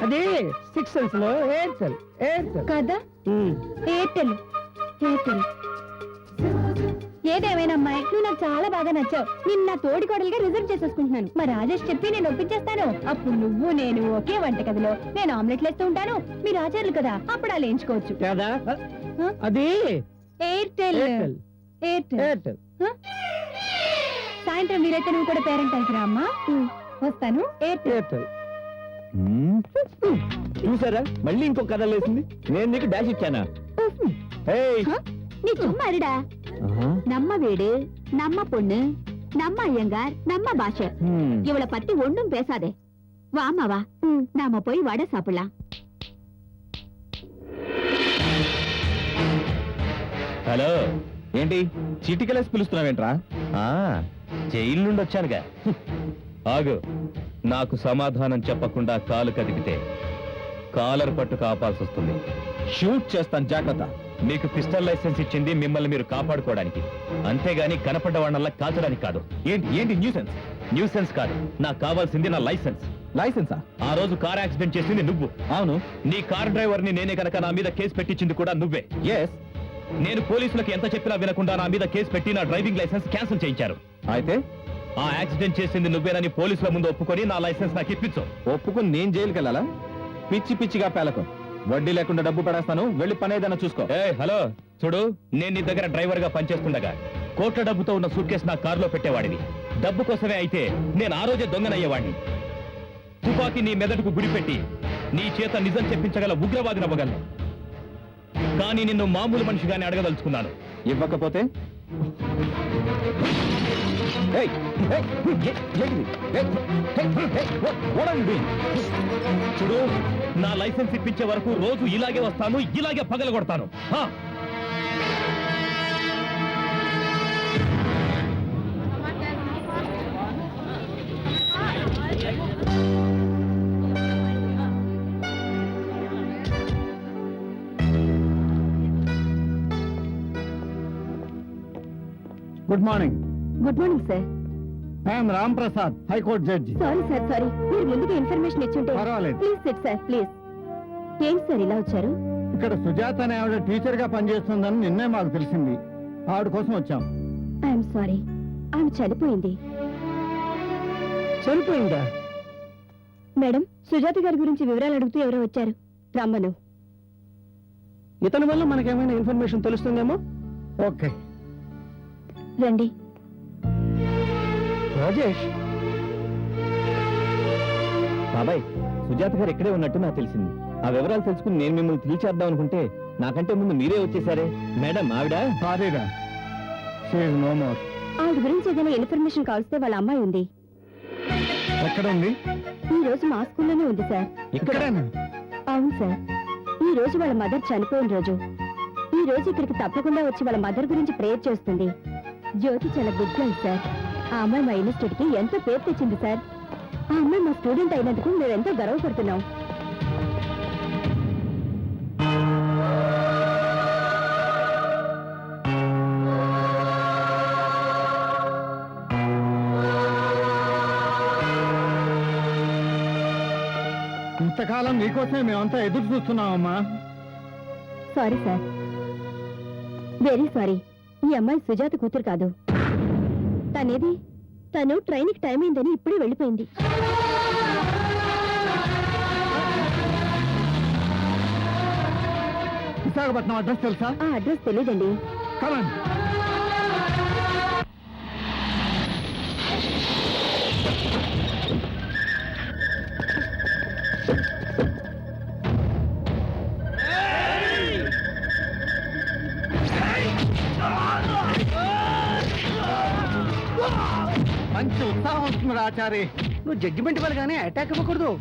అదే 6 సెల్స్ లో ఎయిర్టెల్ కదా. Airtel Airtel. ఏదేమైనా అమ్మాయి నువ్వు నాకు చాలా బాగా నచ్చావు. నిన్న నా తోడి కోడలుగా రిజర్వ్ చేసేసుకుంటున్నాను. మా రాజేష్ చెప్పి నేను ఒప్పించేస్తాను. అప్పుడు నువ్వు నేను ఒకే వంటగదిలో, నేను ఆమ్లెట్లు వేస్తూ ఉంటాను, మీరు ఆచార్యులు కదా, అప్పుడు అలా వేయించుకోవచ్చు కదా. అది ఎయిర్టెల్ ఎయిర్టెల్. సాయంత్రం వీలైతే నువ్వు కూడా పేరెంట్ అంటారా అమ్మా? వస్తాను. ఎయిర్టెల్. చూసారా మళ్ళీ ఇంకో కథ లేసింది. నేను నీకు డాష్ ఇచ్చానా? நீ சும்மா இருடா. நம்ம வீடு, நம்ம பொண்ணு, நம்ம ஐயங்கார், நம்ம பாஷை. இவளை பத்தி ஒண்ணும் பேசாதே. வாமா வா, நாம போய் வடை சாப்பிடலாம். హలో ఏంటి చీటికలేసి పిలుస్తున్నావేంట్రా? జైలు నుండి వచ్చానుగా. ఆగు, నాకు సమాధానం చెప్పకుండా కాలు కదిపితే కాలర్ పట్టు కాపాల్సి వస్తుంది. షూట్ చేస్తాను, జాగ్రత్త. మీకు పిస్టల్ లైసెన్స్ ఇచ్చింది మిమ్మల్ని మీరు కాపాడుకోవడానికి, అంతేగాని కనపడ్డ వాళ్ళ కాల్చడానికి కాదు. ఏంటి ఏంటి న్యూసెన్స్? న్యూసెన్స్ కాదు, నాకు కావాల్సింది నా లైసెన్స్. లైసెన్సా? ఆ రోజు కార్ యాక్సిడెంట్ చేసింది నువ్వు. అవును. నీ కార్ డ్రైవర్ ని నేనే కనుక నా మీద కేసు పెట్టించింది కూడా నువ్వే. ఎస్. నేను పోలీసులకు ఎంత చెప్పినా వినకుండా నా మీద కేసు పెట్టి నా డ్రైవింగ్ లైసెన్స్ క్యాన్సిల్ చేయించారు. అయితే ఆ యాక్సిడెంట్ చేసింది నువ్వేనని పోలీసుల ముందు ఒప్పుకొని నా లైసెన్స్ నాకు ఇప్పించు. ఒప్పుకొని నేను జైలుకి వెళ్ళాలా? పిచ్చి పిచ్చిగా పేలకు. వడ్డీ లేకుండా డబ్బు పడేస్తాను, వెళ్ళి పని ఏదైనా చూసుకో. హలో చూడు, నేను నీ దగ్గర డ్రైవర్ గా పనిచేస్తుండగా కోట్ల డబ్బుతో ఉన్న సూట్ కేసు నా కారులో పెట్టేవాడిని. డబ్బు కోసమే అయితే నేను ఆ రోజే దొంగనయ్యేవాడిని. తుపాకీ నీ మెదడుకు గురిపెట్టి నీ చేత నిజం చెప్పించగల ఉగ్రవాదిని అవ్వగలను. కానీ నిన్ను మామూలు మనిషిగానే అడగదలుచుకున్నాను. ఇవ్వకపోతే చూడు, నా లైసెన్స్ ఇప్పించే వరకు రోజు ఇలాగే వస్తాను, ఇలాగే పగలగొడతాను. Good morning. Good morning sir. I'm Ram Prasad, high court judge. Sorry sir, sorry. మీరు ముందుగా ఇన్ఫర్మేషన్ ఇచ్చుంటే. పర్వాలేదు. Please sit sir, please. ఏంటి సార్ ఇలా వచ్చారు? ఇక్కడ సుజాత అనే ఆవిడ టీచర్ గా పనిచేస్తుందని నిన్నే మాకు తెలిసింది. ఆవిడ కోసం వచ్చాం. ఐఎమ్ సారీ, ఆమె చనిపోయింది. సరిపోయిందా? మేడం, సుజాత గారి గురించి వివరాలు అడుగుతూ ఎవరో వచ్చారు. రమ్మను. ఇతని వల్ల మనకేమైనా ఇన్ఫర్మేషన్ తెలుస్తుందేమో. ఓకే. రండి. రాజేష్, బాబాయ్, సుజాత గారు ఇక్కడే ఉన్నట్టు నాకు తెలిసింది. ఆ వివరాలు తెలుసుకుని నేను మిమ్మల్ని పిలిచేద్దాం అనుకుంటే నాకంటే ముందు మీరే వచ్చేసారే. మేడం, ఆవిడ సారీరా, షీ ఇస్ నో మోర్. ఆవిడ గురించి ఏదైనా ఇన్ఫర్మేషన్ కావలిస్తే వాళ్ళ అమ్మాయి ఉంది. ఎక్కడ ఉంది? ఈ రోజు మా స్కూల్లోనే ఉంది సార్. ఇక్కడేనా? అవును సార్, ఈ రోజు వాళ్ళ మదర్ చనిపోయిన రోజు. ఈ రోజు ఇక్కడికి తప్పకుండా వచ్చి వాళ్ళ మదర్ గురించి ప్రేయర్ చేస్తుంది. జ్యోతి చాలా గుడ్ గర్ల్ సార్. ఆ అమ్మాయి మా ఇన్స్టిట్యూట్ కి ఎంతో పేరు తెచ్చింది సార్. ఆ అమ్మాయి మా స్టూడెంట్ అయినందుకు మేము ఎంతో గర్వపడుతున్నాం. ఇంతకాలం నీకోసమే మేమంతా ఎదురు చూస్తున్నామమ్మా. Sorry sir, very sorry. ఈ అమ్మాయి సుజాత కూతురు కాదు. తను ట్రైన్కి టైం అయిందని ఇప్పుడే వెళ్ళిపోయింది. విశాఖపట్నం అడ్రస్ తెలుసా? ఆ అడ్రస్ తెలీదండి. కమాన్. మంచి ఉత్సాహం వస్తుంది ఆచారి. నువ్వు జడ్జిమెంట్ ఇవ్వాలి కానీ అటాక్ ఇవ్వకూడదు.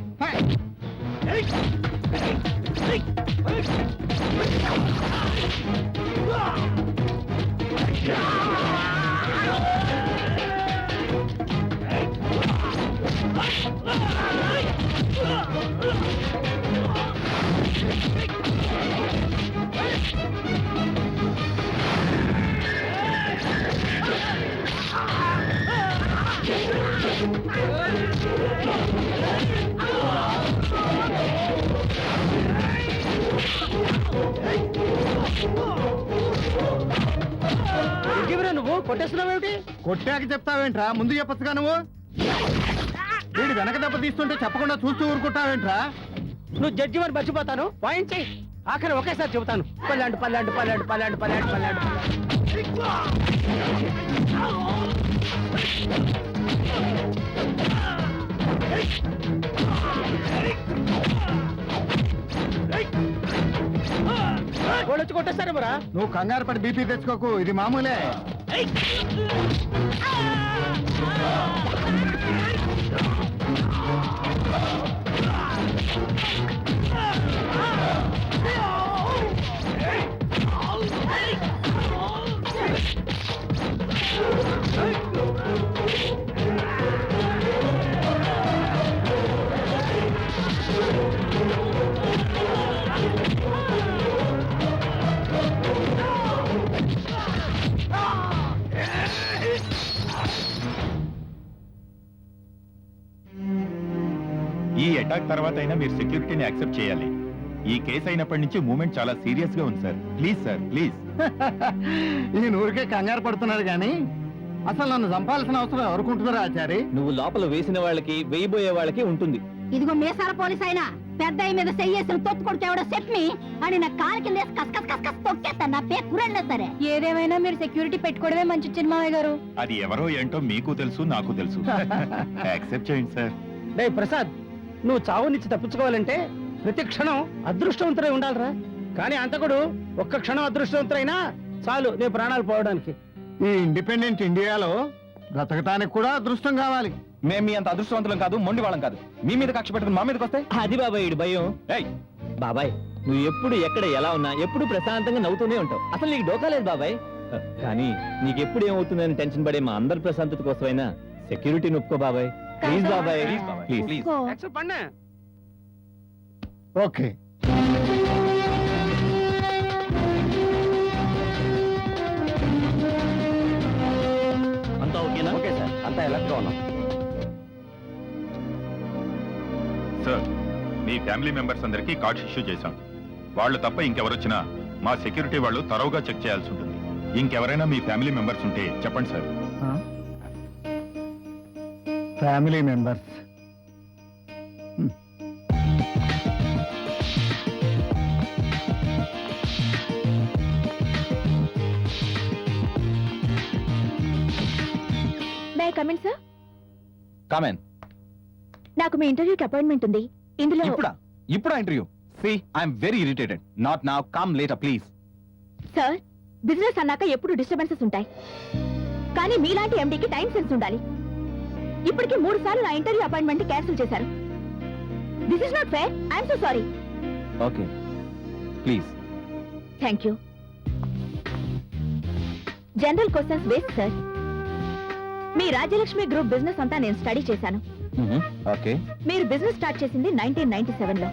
నువ్వు కొట్టేస్తున్నావేమిటి? కొట్టాక చెప్తావేంట్రా? ముందు చెప్పచ్చుగా నువ్వు. వీడు వెనక దెబ్బ తీస్తుంటే చెప్పకుండా చూస్తూ ఊరుకుంటావేంట్రా? నువ్వు జడ్జి అని మర్చిపోతాను. పాయింట్ చెయ్యి. ఆఖరి ఒకేసారి చెబుతాను. పల్లాండు పల్లాండు పల్లాండు పల్లాండు పల్లాండు పల్లాండు. వాళ్ళు వచ్చి కొట్టేస్తారు మరా. నువ్వు కంగారు పడి బీపీ తెచ్చుకోకు, ఇది మామూలే. ఈ అటాక్ తర్వాత అయినా మీరు సెక్యూరిటీని యాక్సెప్ట్ చేయాలి. ఈ కేసు అయినప్పటి నుంచి మూమెంట్ చాలా సీరియస్ గా ఉంది సార్. Please sir, please. ఈ ఊరికే కంగారు పడుతున్నారు కానీ అసలు నన్ను చంపాల్సిన అవసరం ఎవరికి ఉంటుందిరా ఆచారి? నువ్వు లోపల వేసిన వాళ్ళకి వేయబోయే వాళ్ళకి ఉంటుంది. ఇదిగో మేసాల పోలీస్ అయినా పెద్ద మీద చెయ్యేసిన తొత్తు కొడుకు ఎవడో చెప్పి అని నా కాలు కింద కస్ కస్ కస్ కస్ తొక్కేస్తాను. నా పేరు కురండి సరే. ఏదేమైనా మీరు సెక్యూరిటీ పెట్టుకోవడమే మంచి చిన్నమావయ్య గారు. అది ఎవరో ఏంటో మీకు తెలుసు, నాకు తెలుసు. యాక్సెప్ట్ చేయండి సార్. డే ప్రసాద్, నువ్వు చావు నుంచి తప్పించుకోవాలంటే ప్రతి క్షణం అదృష్టవంతుడై ఉండాలిరా. కానీ అంతకుడు ఒక్క క్షణం అదృష్టవంతుడైనా చాలు నీ ప్రాణాలు పోవడానికి. ఈ ఇండిపెండెంట్ ఇండియాలో బ్రతకటానికి కూడా అదృష్టం కావాలి. మేము మీ అంత అదృష్టవంతులం కాదు, మొండి వాళ్ళం కాదు. మీ మీద కక్ష పెట్టుకుని మా మీదకి వస్తే అది బాబాయ్ ఈడు భయం. ఏయ్, బాబాయ్, నువ్వు ఎప్పుడు ఎక్కడ ఎలా ఉన్నా ఎప్పుడు ప్రశాంతంగా నవ్వుతూనే ఉంటావు. అసలు నీకు డోకా లేదు బాబాయ్. కానీ నీకెప్పుడు ఏమవుతుందని టెన్షన్ పడే మా అందరి ప్రశాంతత కోసమైనా సెక్యూరిటీని ఒప్పుకో బాబాయ్. ప్లీజ్ బాబాయ్, ప్లీజ్ ప్లీజ్. యాక్సెప్ట్ பண்ணு. ఓకే. జాగ్రత్తగా ఉన్నాం. సార్, మీ ఫ్యామిలీ మెంబర్స్ అందరికీ కార్డ్స్ ఇష్యూ చేశాం. వాళ్ళు తప్ప ఇంకెవరొచ్చినా మా సెక్యూరిటీ వాళ్ళు తరోగా చెక్ చేయాల్సి ఉంటుంది. ఇంకెవరైనా మీ ఫ్యామిలీ మెంబర్స్ ఉంటే చెప్పండి sir. Family members may come in sir. Come in. నాకు మీ ఇంటర్వ్యూకి అపాయింట్మెంట్ ఉంది. ఇందులో ఇప్పుడా interview? See I'm very irritated. Not now, come later please. Sir, business అన్నాక ఎప్పుడు డిస్టర్బెన్సెస్ ఉంటాయి, కానీ మీలాంటి ఎండీకి టైం సెన్స్ ఉండాలి. ఇప్పటికి 3 సార్లు నా ఇంటర్వ్యూ అపాయింట్మెంట్ క్యాన్సిల్ చేశారు. This is not fair. I'm so sorry. Okay please. Thank you. General questions waste sir. Me Rajyalakshmi group business అంతా నేను స్టడీ చేశాను. ఓకే. మీరు బిజినెస్ స్టార్ట్ చేసింది 1997 లో.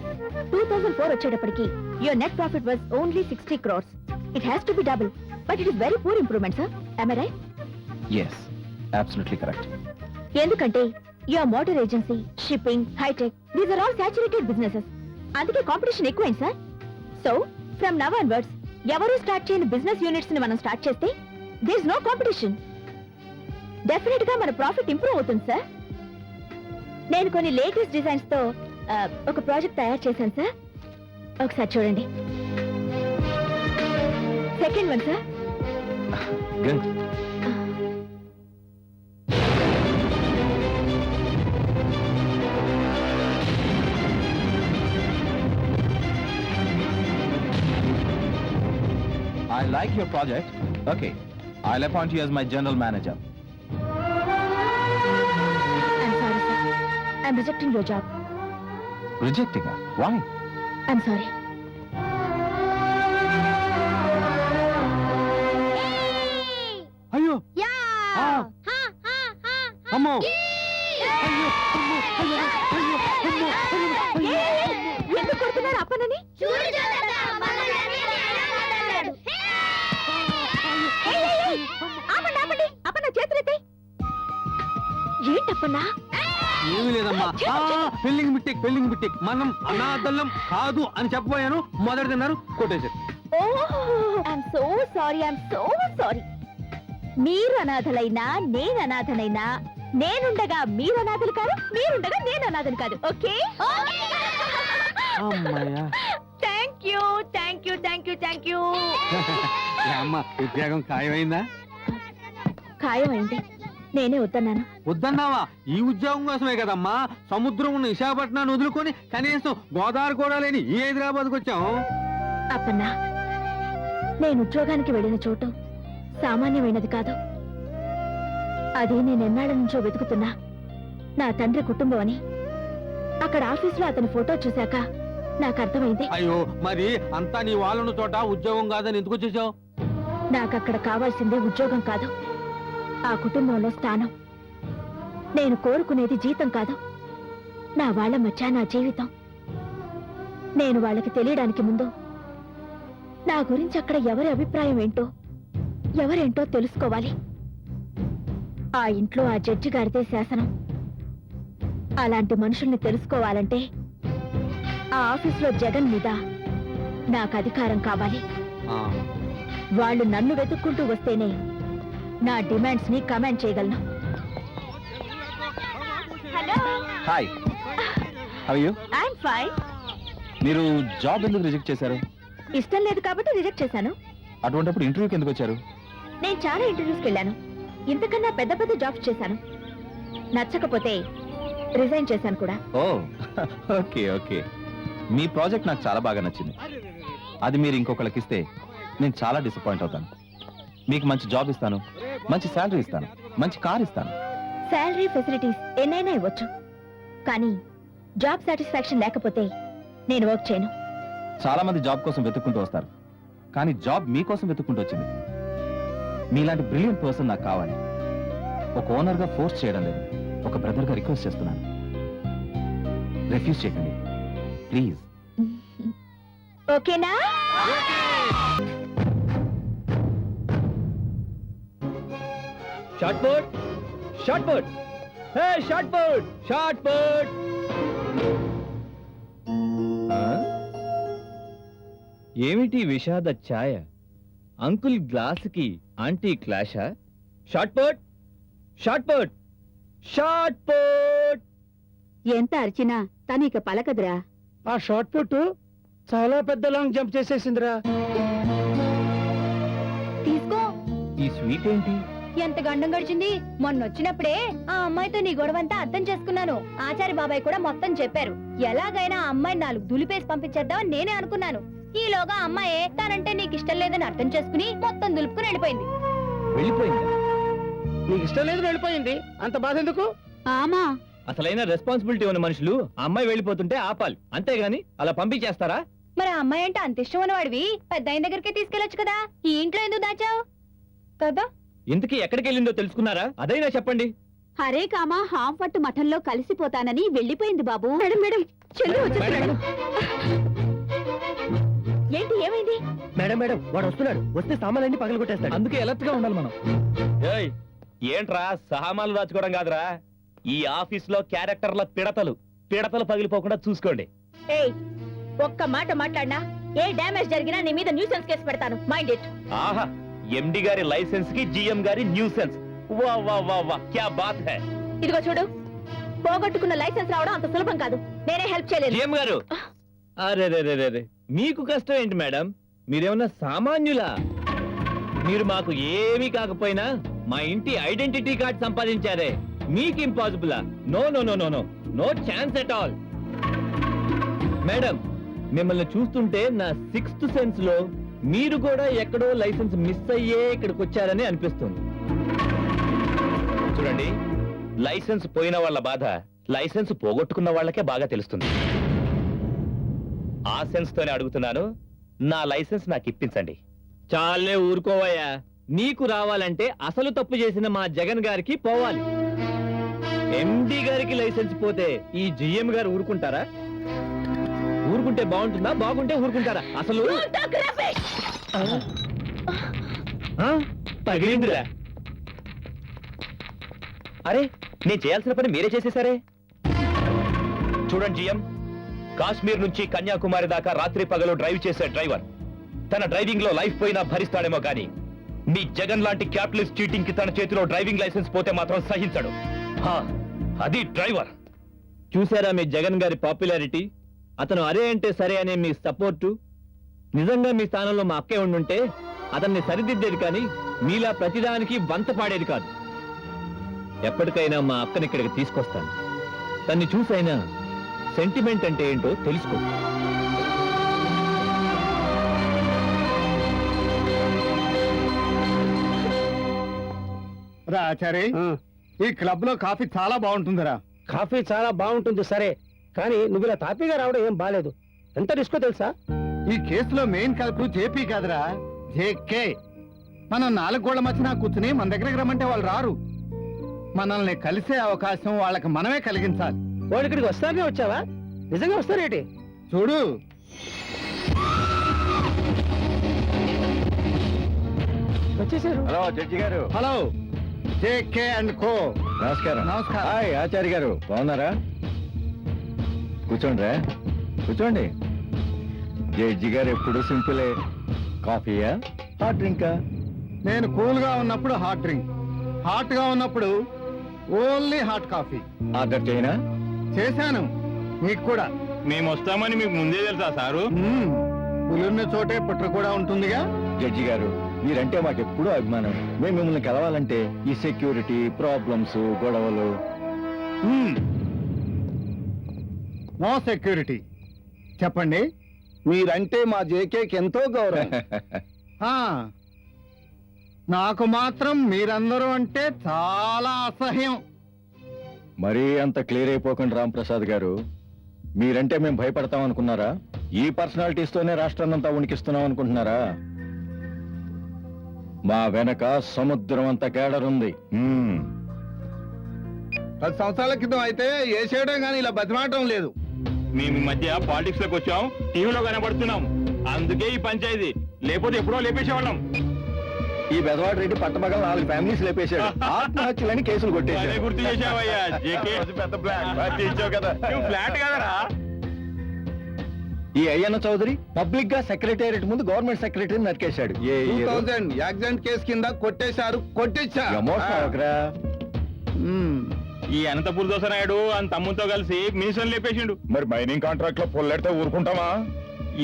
2004 వచ్చేటప్పటికి your net profit was only 60 crores. It has to be double, but it is very poor improvement sir. am I right? Yes, absolutely correct. ఎందుకంటే your motor agency, shipping, hitech, these are all saturated businesses. అందుకే competition ఎక్కువైంది సార్. So from now onwards ఎవరు start చేయని business units ని మనం start చేస్తే there is no competition. Definite గా మన ప్రాఫిట్ ఇంప్రూవ్ అవుతుంది సార్. నేను కొన్ని లేటెస్ట్ డిజైన్స్ తో ఒక ప్రాజెక్ట్ తయారు చేశాను సార్. ఒకసారి చూడండి. Second one sir. Good. I like your project. Okay, I'll appoint you as my general manager. I'm sorry sir. I'm rejecting your job. Rejecting her? Why? I'm sorry. అయ్యో ఆ. అమ్మో ఎందుకు కొడుతున్నారు అప్పనని? ఆపండి, అప్పన్న చేతులెత్తే. ఏంటప్పన్నా? ఏమీ లేదమ్మా. పెళ్లింగ్ మిట్టేక్ మనం అనాథలం కాదు అని చెప్పబోయాను. మొదటి తిన్నారు, కొట్టేశారు. I'm so sorry. మీరు అనాథలైనా నేను అనాథనైనా, నేనుండగా మీరు అనాథలు కాదు, మీరుండగా నేను అనాథను కాదు. ఓకే? అమ్మయ్యా. Thank you. అమ్మ, ఉద్యోగం ఖాయమైందా? ఖాయమైంది. నేనే వద్దన్నాను. వద్దన్నావా? ఈ ఉద్యోగం కోసమే కదమ్మా సముద్రం ఉన్న విశాఖపట్నాన్ని వదులుకొని కనీసం గోదావరి కూడా లేని ఈ హైదరాబాద్కి వచ్చాం. అప్పన్నా, నేను ఉద్యోగానికి వెళ్ళిన చోటు సామాన్యమైనది కాదు. అది నేనెన్నాళ్ళ నుంచో వెతుకుతున్నా నా తండ్రి కుటుంబం అని. అక్కడ ఆఫీసులో అతని ఫోటో చూశాక నాకు అర్థమైంది. అయ్యో, మరి అంతా నీ వాళ్ళున్న చోట ఉద్యోగం కాదని ఎందుకు వచ్చేసావు? నాకక్కడ కావాల్సింది ఉద్యోగం కాదు, ఆ కుటుంబంలో స్థానం. నేను కోరుకునేది జీతం కాదు, నా వాళ్ళ మధ్య నా జీవితం. నేను వాళ్ళకి తెలియడానికి ముందు నా గురించి అక్కడ ఎవరి అభిప్రాయం ఏంటో, ఎవరేంటో తెలుసుకోవాలి. ఆ ఇంట్లో ఆ జడ్జి గారిదే శాసనం. అలాంటి మనుషుల్ని తెలుసుకోవాలంటే ఆ ఆఫీసులో జగన్ మీద నాకు అధికారం కావాలి. వాళ్ళు నన్ను వెతుక్కుంటూ వస్తేనే నా డిమాండ్స్ ని కమాండ్ చేయగలను. Hello. Hi, how are you? I'm fine. మీరు జాబ్ ఎందుకు రిజెక్ట్ చేశారు? ఇష్టం లేదు కాబట్టి రిజెక్ట్ చేశాను. అటువంటిప్పుడు ఇంటర్వ్యూకి ఎందుకు వచ్చారు? నేను చాలా ఇంటర్వ్యూస్కి వెళ్ళాను, ఇంతకన్నా పెద్ద పెద్ద జాబ్స్ చేశాను. నచ్చకపోతే రిజైన్ చేశాను కూడా. ఓ ఓకే. మీ ప్రాజెక్ట్ నాకు చాలా బాగా నచ్చింది. అది మీరు ఇంకొకరికి ఇస్తే నేను చాలా డిసప్పాయింట్ అవుతాను. మీకు మంచి జాబ్ ఇస్తాను, మంచి శాలరీ ఇస్తాను, మంచి కార్ ఇస్తాను. శాలరీ ఫెసిలిటీస్ ఎన్నైనా ఇవ్వచ్చు, కానీ జాబ్ సాటిస్ఫాక్షన్ లేకపోతే నేను వర్క్ చేయను. చాలా మంది జాబ్ కోసం వెతుక్కుంటూ వస్తారు, కానీ జాబ్ మీకోసం వెతుక్కుంటూ వచ్చింది. మీలాంటి బ్రిలియంట్ పర్సన్ నాకు కావాలి. ఒక ఓనర్ గా ఫోర్స్ చేయడం లేదు, ఒక బ్రదర్ గా రిక్వెస్ట్ చేస్తున్నాను. రిఫ్యూజ్ చేయకండి ప్లీజ్. ఓకేనా? Short board. Shot put shot put. ఏమిటి విషాద ఛాయ? అంకుల్ గ్లాస్ కి ఆంటీ క్లాషా? Shot put shot put shot put. ఎంత అరిచినా తను ఇక పలకదురా. ఆ షార్ట్ పుట్ చాలా పెద్ద లాంగ్ జంప్ చేసేసిందిరా. తీసుకో. ఈ స్వీట్ ఏంటి? ఎంత గండం గడిచింది. మొన్న వచ్చినప్పుడే ఆ అమ్మాయితో నీ గొడవంతా అర్థం చేసుకున్నాను. ఆచారి బాబాయ్ కూడా మొత్తం చెప్పారు. ఎలాగైనా ఆ అమ్మాయి 4 దులిపేసి పంపించేద్దామని నేనే అనుకున్నాను. ఈలోగా అమ్మాయే తనంటే నీకు ఇష్టం లేదని అర్థం చేసుకుని మొత్తం దులుపుకుని వెళ్ళిపోయింది. వెళ్ళిపోయిందా? నీకు ఇష్టం లేదు వెళ్ళిపోయింది, అంత బాధ ఎందుకు? ఆమా అసలైన రెస్పాన్సిబిలిటీ ఉన్న మనుషులు ఆ అమ్మాయి వెళ్ళిపోతుంటే ఆపాలి, అంతేగాని అలా పంపించేస్తారా? మరి ఆ అమ్మాయి అంటే అంత ఇష్టం ఉన్నవాడివి పెద్ద ఆయన దగ్గరికే తీసుకెళ్లొచ్చు కదా. ఈ ఇంట్లో ఎందుకు దాచావు కదా? ఇంతకీ ఎక్కడికి వెళ్ళిందో తెలుసుకున్నారా? అదైనా చెప్పండి. హరే కామా హాంపట్టు మఠంలో కలిసిపోతానని వెళ్ళిపోయింది బాబు. మేడం మేడం చెల్లి వచ్చేస్తున్నాడు. ఏంటి ఏమైంది? మేడం మేడం వాడు వస్తున్నాడు, వస్తే సామాన్లన్నీ పగలు కొట్టేస్తాడు. అందుకే అలర్ట్ గా ఉండాలి మనం. ఏయ్, ఏంట్రా సామాన్లు దాచుకోవడం కాదురా, ఈ ఆఫీస్ లో క్యారెక్టర్ల పిడతలు పగిలిపోకుండా చూసుకోండి. ఏయ్, ఒక్క మాట మాట్లాడినా ఏ డ్యామేజ్ జరిగినా నీ మీద న్యూసెన్స్ కేసు పెడతాను. Mind it. ఆహా, ఎండి గారి లైసెన్స్ కి జిఎం గారి న్యూసెన్స్. వా వా వా వా, క్యా బాత్ హై. ఇదిగో చూడు, పోగొట్టుకున్న లైసెన్స్ రావడం అంత సులభం కాదు. నేనే హెల్ప్ చేయలేదు. జిఎం గారు, అరే రే రే రే, మీకు కష్టం ఏంటి మేడం? మీరేమన్నా సామాన్యులా? మీరు మాకు ఏమీ కాకపోయినా మా ఇంటి ఐడెంటిటీ కార్డ్ సంపాదించారే, మీకు ఇంపాసిబులా? No no no no no no chance at all. Madam, మిమ్మల్ని చూస్తుంటే నా 6th సెన్స్ లో మీరు కూడా ఎక్కడో లైసెన్స్ మిస్ అయ్యే ఇక్కడికి వచ్చారని అనిపిస్తుంది. చూడండి, లైసెన్స్ పోయిన వాళ్ళ బాధ లైసెన్స్ పోగొట్టుకున్న వాళ్ళకే బాగా తెలుస్తుంది. ఆ సెన్స్ తోనే అడుగుతున్నాను, నా లైసెన్స్ నాకు ఇప్పించండి. చాలే ఊరుకోవయ్యా, నీకు రావాలంటే అసలు తప్పు చేసిన మా జగన్ గారికి పోవాలి. ఎండి గారికి లైసెన్స్ పోతే ఈ జిఎం గారు ఊరుకుంటారా? ఊరుకుంటే బాగుంటుందా, బాగుంటే ఊరుకుంటారా? అసలు పగిలిందిరా. అరే, నేను చేయాల్సిన పని మీరే చేసేసారే. చూడండి జిఎం, కాశ్మీర్ నుంచి కన్యాకుమారి దాకా రాత్రి పగలు డ్రైవ్ చేసే డ్రైవర్ తన డ్రైవింగ్ లో లైఫ్ పోయినా భరిస్తాడేమో కానీ మీ జగన్ లాంటి క్యాపిటలిస్ట్ చీటింగ్ కి తన చేతిలో డ్రైవింగ్ లైసెన్స్ పోతే మాత్రం సహించడు. అది డ్రైవర్. చూసారా మీ జగన్ గారి పాపులారిటీ? అతను అరే అంటే సరే అనే మీ సపోర్టు. నిజంగా మీ స్థానంలో మా అక్కే ఉండుంటే అతన్ని సరిదిద్దేది కానీ మీలా ప్రతిదానికి వంత పాడేది కాదు. ఎప్పటికైనా మా అక్కని ఇక్కడికి తీసుకొస్తాను. తన్ని చూసైనా సెంటిమెంట్ అంటే ఏంటో తెలుసుకో. రా ఆచారి, ఈ క్లబ్ లో కాఫీ చాలా బాగుంటుందిరా. కాఫీ చాలా బాగుంటుంది సరే, కానీ నువ్వు ఇలా తాపీగా రావడం ఏం బాలేదు. ఎంత రిస్కో తెలుసా? ఈ కేసులో మెయిన్ కల్పు జేపీ కాదురా, జేకే. మనం 4 గోళ్ల మధ్యన కూర్చుని మన దగ్గరికి రమ్మంటే వాళ్ళు రారు. మనల్ని కలిసే అవకాశం వాళ్ళకి మనమే కలిగించాలి. వాళ్ళు ఇక్కడికి వస్తానే వచ్చావా? నిజంగా వస్తారేటి? చూడు, వచ్చేసారు. హలో జడ్జి గారు. Hello, JK and co. నమస్కారం. నమస్కారం. హాయ్ ఆచార్య గారు, బాగున్నారా? కూర్చోండి రా, కూర్చోండి. జడ్జి గారు ఎప్పుడు సింపులే. కాఫీయా, హాట్ డ్రింకా? నేను కూల్ గా ఉన్నప్పుడు హాట్ డ్రింక్, హాట్ గా ఉన్నప్పుడు ఓన్లీ హాట్ కాఫీ. ఆర్డర్ చేయనా? చేశాను, మీకు కూడా. మేము వస్తామని మీకు ముందే తెలుసా సారు? పులున్న చోటే పుట్ర కూడా ఉంటుందిగా. జడ్జి గారు, మీరంటే మాకు ఎప్పుడూ అభిమానం. మేము మిమ్మల్ని కలవాలంటే ఈ సెక్యూరిటీ ప్రాబ్లమ్స్, గొడవలు. No security. చెప్పండి. మీరంటే మా జేకేకి ఎంతో గౌరవం. ఆ, నాకు మాత్రం మీరందరూ అంటే చాలా అసహ్యం. మరీ అంత క్లియర్ అయిపోకండి రాంప్రసాద్ గారు. మీరంటే మేము భయపడతాం అనుకున్నారా? ఈ పర్సనాలిటీస్ తోనే రాష్ట్రాన్నంతా ఉనికిస్తున్నాం అనుకుంటున్నారా? మా వెనక సముద్రం అంత కేడరుంది. 10 సంవత్సరాల క్రితం అయితే ఏ చేయడం కానీ ఇలా బతిమాటం లేదు. మేము ఈ మధ్య పాలిటిక్స్ లోకి వచ్చాం, టీవీలో కనబడుతున్నాం, అందుకే ఈ పంచాయతీ. లేకపోతే ఎప్పుడో లేపేసేవాళ్ళం. ఈ బెదవాడ రెడ్డి పట్టపగల 4 ఫ్యామిలీస్ లేపేశాడు. ఆత్మహత్యలని కేసులు కొట్టేశాడు. గుర్తు చేసావయ్యా పెద్ద ప్లాన్ కదా ఫ్లాట్ కదరా. ఈ అయ్యన్న చౌదరి పబ్లిక్ గా సెక్రటేరియట్ ముందు గవర్నమెంట్ సెక్రటరీని నరికేశాడు. యాక్సిడెంట్ కేసు కింద కొట్టేశారు. ఈ అనంతపూర్ దోస నాయుడు అని తమ్ముతో కలిసి మినిస్టర్ లేపేసిండు. మరి మైనింగ్ కాంట్రాక్ట్ లో పొల్లెడితే ఊరుకుంటామా?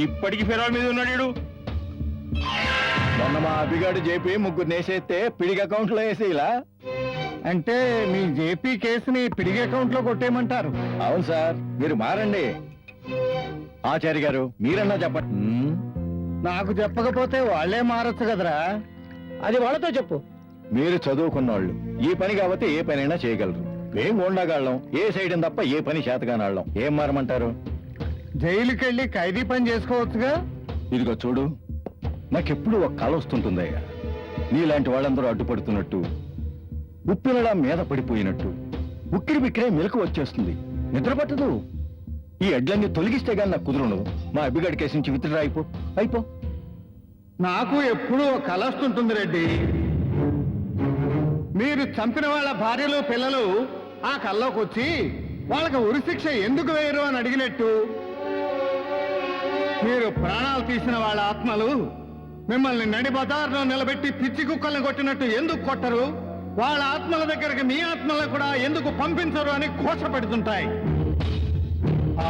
ఇప్పటికి ఫెరాల్ మీద ఉన్నాడు ఈడు. మొన్న మా అభిగాడు జేపీ 3 నేసేస్తే పిడికి అకౌంట్ లో వేసి ఇలా. అంటే మీ జేపీ కేసుని పిడిగి అకౌంట్ లో కొట్టేయమంటారు. అవును సార్, మీరు మారండి. ఆచార్య గారు మీరన్నా చెప్పండి. నాకు చెప్పకపోతే వాళ్ళే మారొచ్చు కదరా. అది వాళ్ళతో చెప్పు. మీరు చదువుకున్నవాళ్ళు, ఈ పని కాబట్టి ఏ పనైనా చేయగలరు. మేం ఉండగాళ్ళం, ఏ సైడ్ తప్ప ఏ పని చేతగానాళ్ళం. ఏం మారమంటారు? జైలుకి వెళ్ళి ఖైదీ పని చేసుకోవచ్చుగా. ఇదిగో చూడు, నాకెప్పుడు ఒక కళ వస్తుంటుందయ్యా. నీలాంటి వాళ్ళందరూ అడ్డుపడుతున్నట్టు, ఉప్పినలా మీద పడిపోయినట్టు, ఉక్కిరి బిక్కిరే మెలకు వచ్చేస్తుంది. నిద్ర పట్టదు. ఈ అడ్లన్నీ తొలగిస్తే గాని నాకు కుదురుండదు. మా అబ్బిగడి కేసు నుంచి విత్డ్రా అయిపో. నాకు ఎప్పుడూ ఒక కల వస్తుంటుంది రెడ్డి. మీరు చంపిన వాళ్ళ భార్యలు పిల్లలు ఆ కల్లోకి వచ్చి వాళ్ళకి ఉరిశిక్ష ఎందుకు వేయరు అని అడిగినట్టు, మీరు ప్రాణాలు తీసిన వాళ్ళ ఆత్మలు మిమ్మల్ని నడి బజార్లో నిలబెట్టి పిచ్చి కుక్కల్ని కొట్టినట్టు ఎందుకు కొట్టరు, వాళ్ళ ఆత్మల దగ్గరికి మీ ఆత్మలను కూడా ఎందుకు పంపించరు అని ఘోష పెడుతుంటాయి.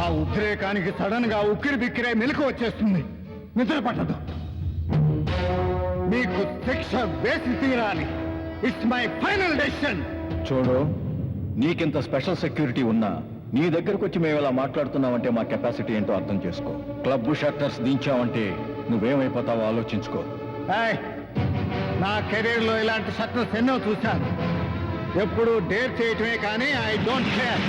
ఆ ఉద్రేకానికి సడన్ గా ఉక్కిరి బిక్కిరే మెలకు వచ్చేస్తుంది. నిద్ర పట్టదు. మీకు శిక్ష వేసి తీరాలి. It's my final decision. చూడు, నీకింత స్పెషల్ సెక్యూరిటీ ఉన్నా నీ దగ్గరకు వచ్చి మేము ఇలా మాట్లాడుతున్నావంటే మా కెపాసిటీ ఏంటో అర్థం చేసుకో. క్లబ్ షట్టర్స్ దించావంటే నువ్వేమైపోతావో ఆలోచించుకో. ఏయ్, నా కెరీర్ లో ఇలాంటి షట్టర్స్ ఎన్నో చూశాను. ఎప్పుడు డేర్ చేయటమే కానీ I don't care.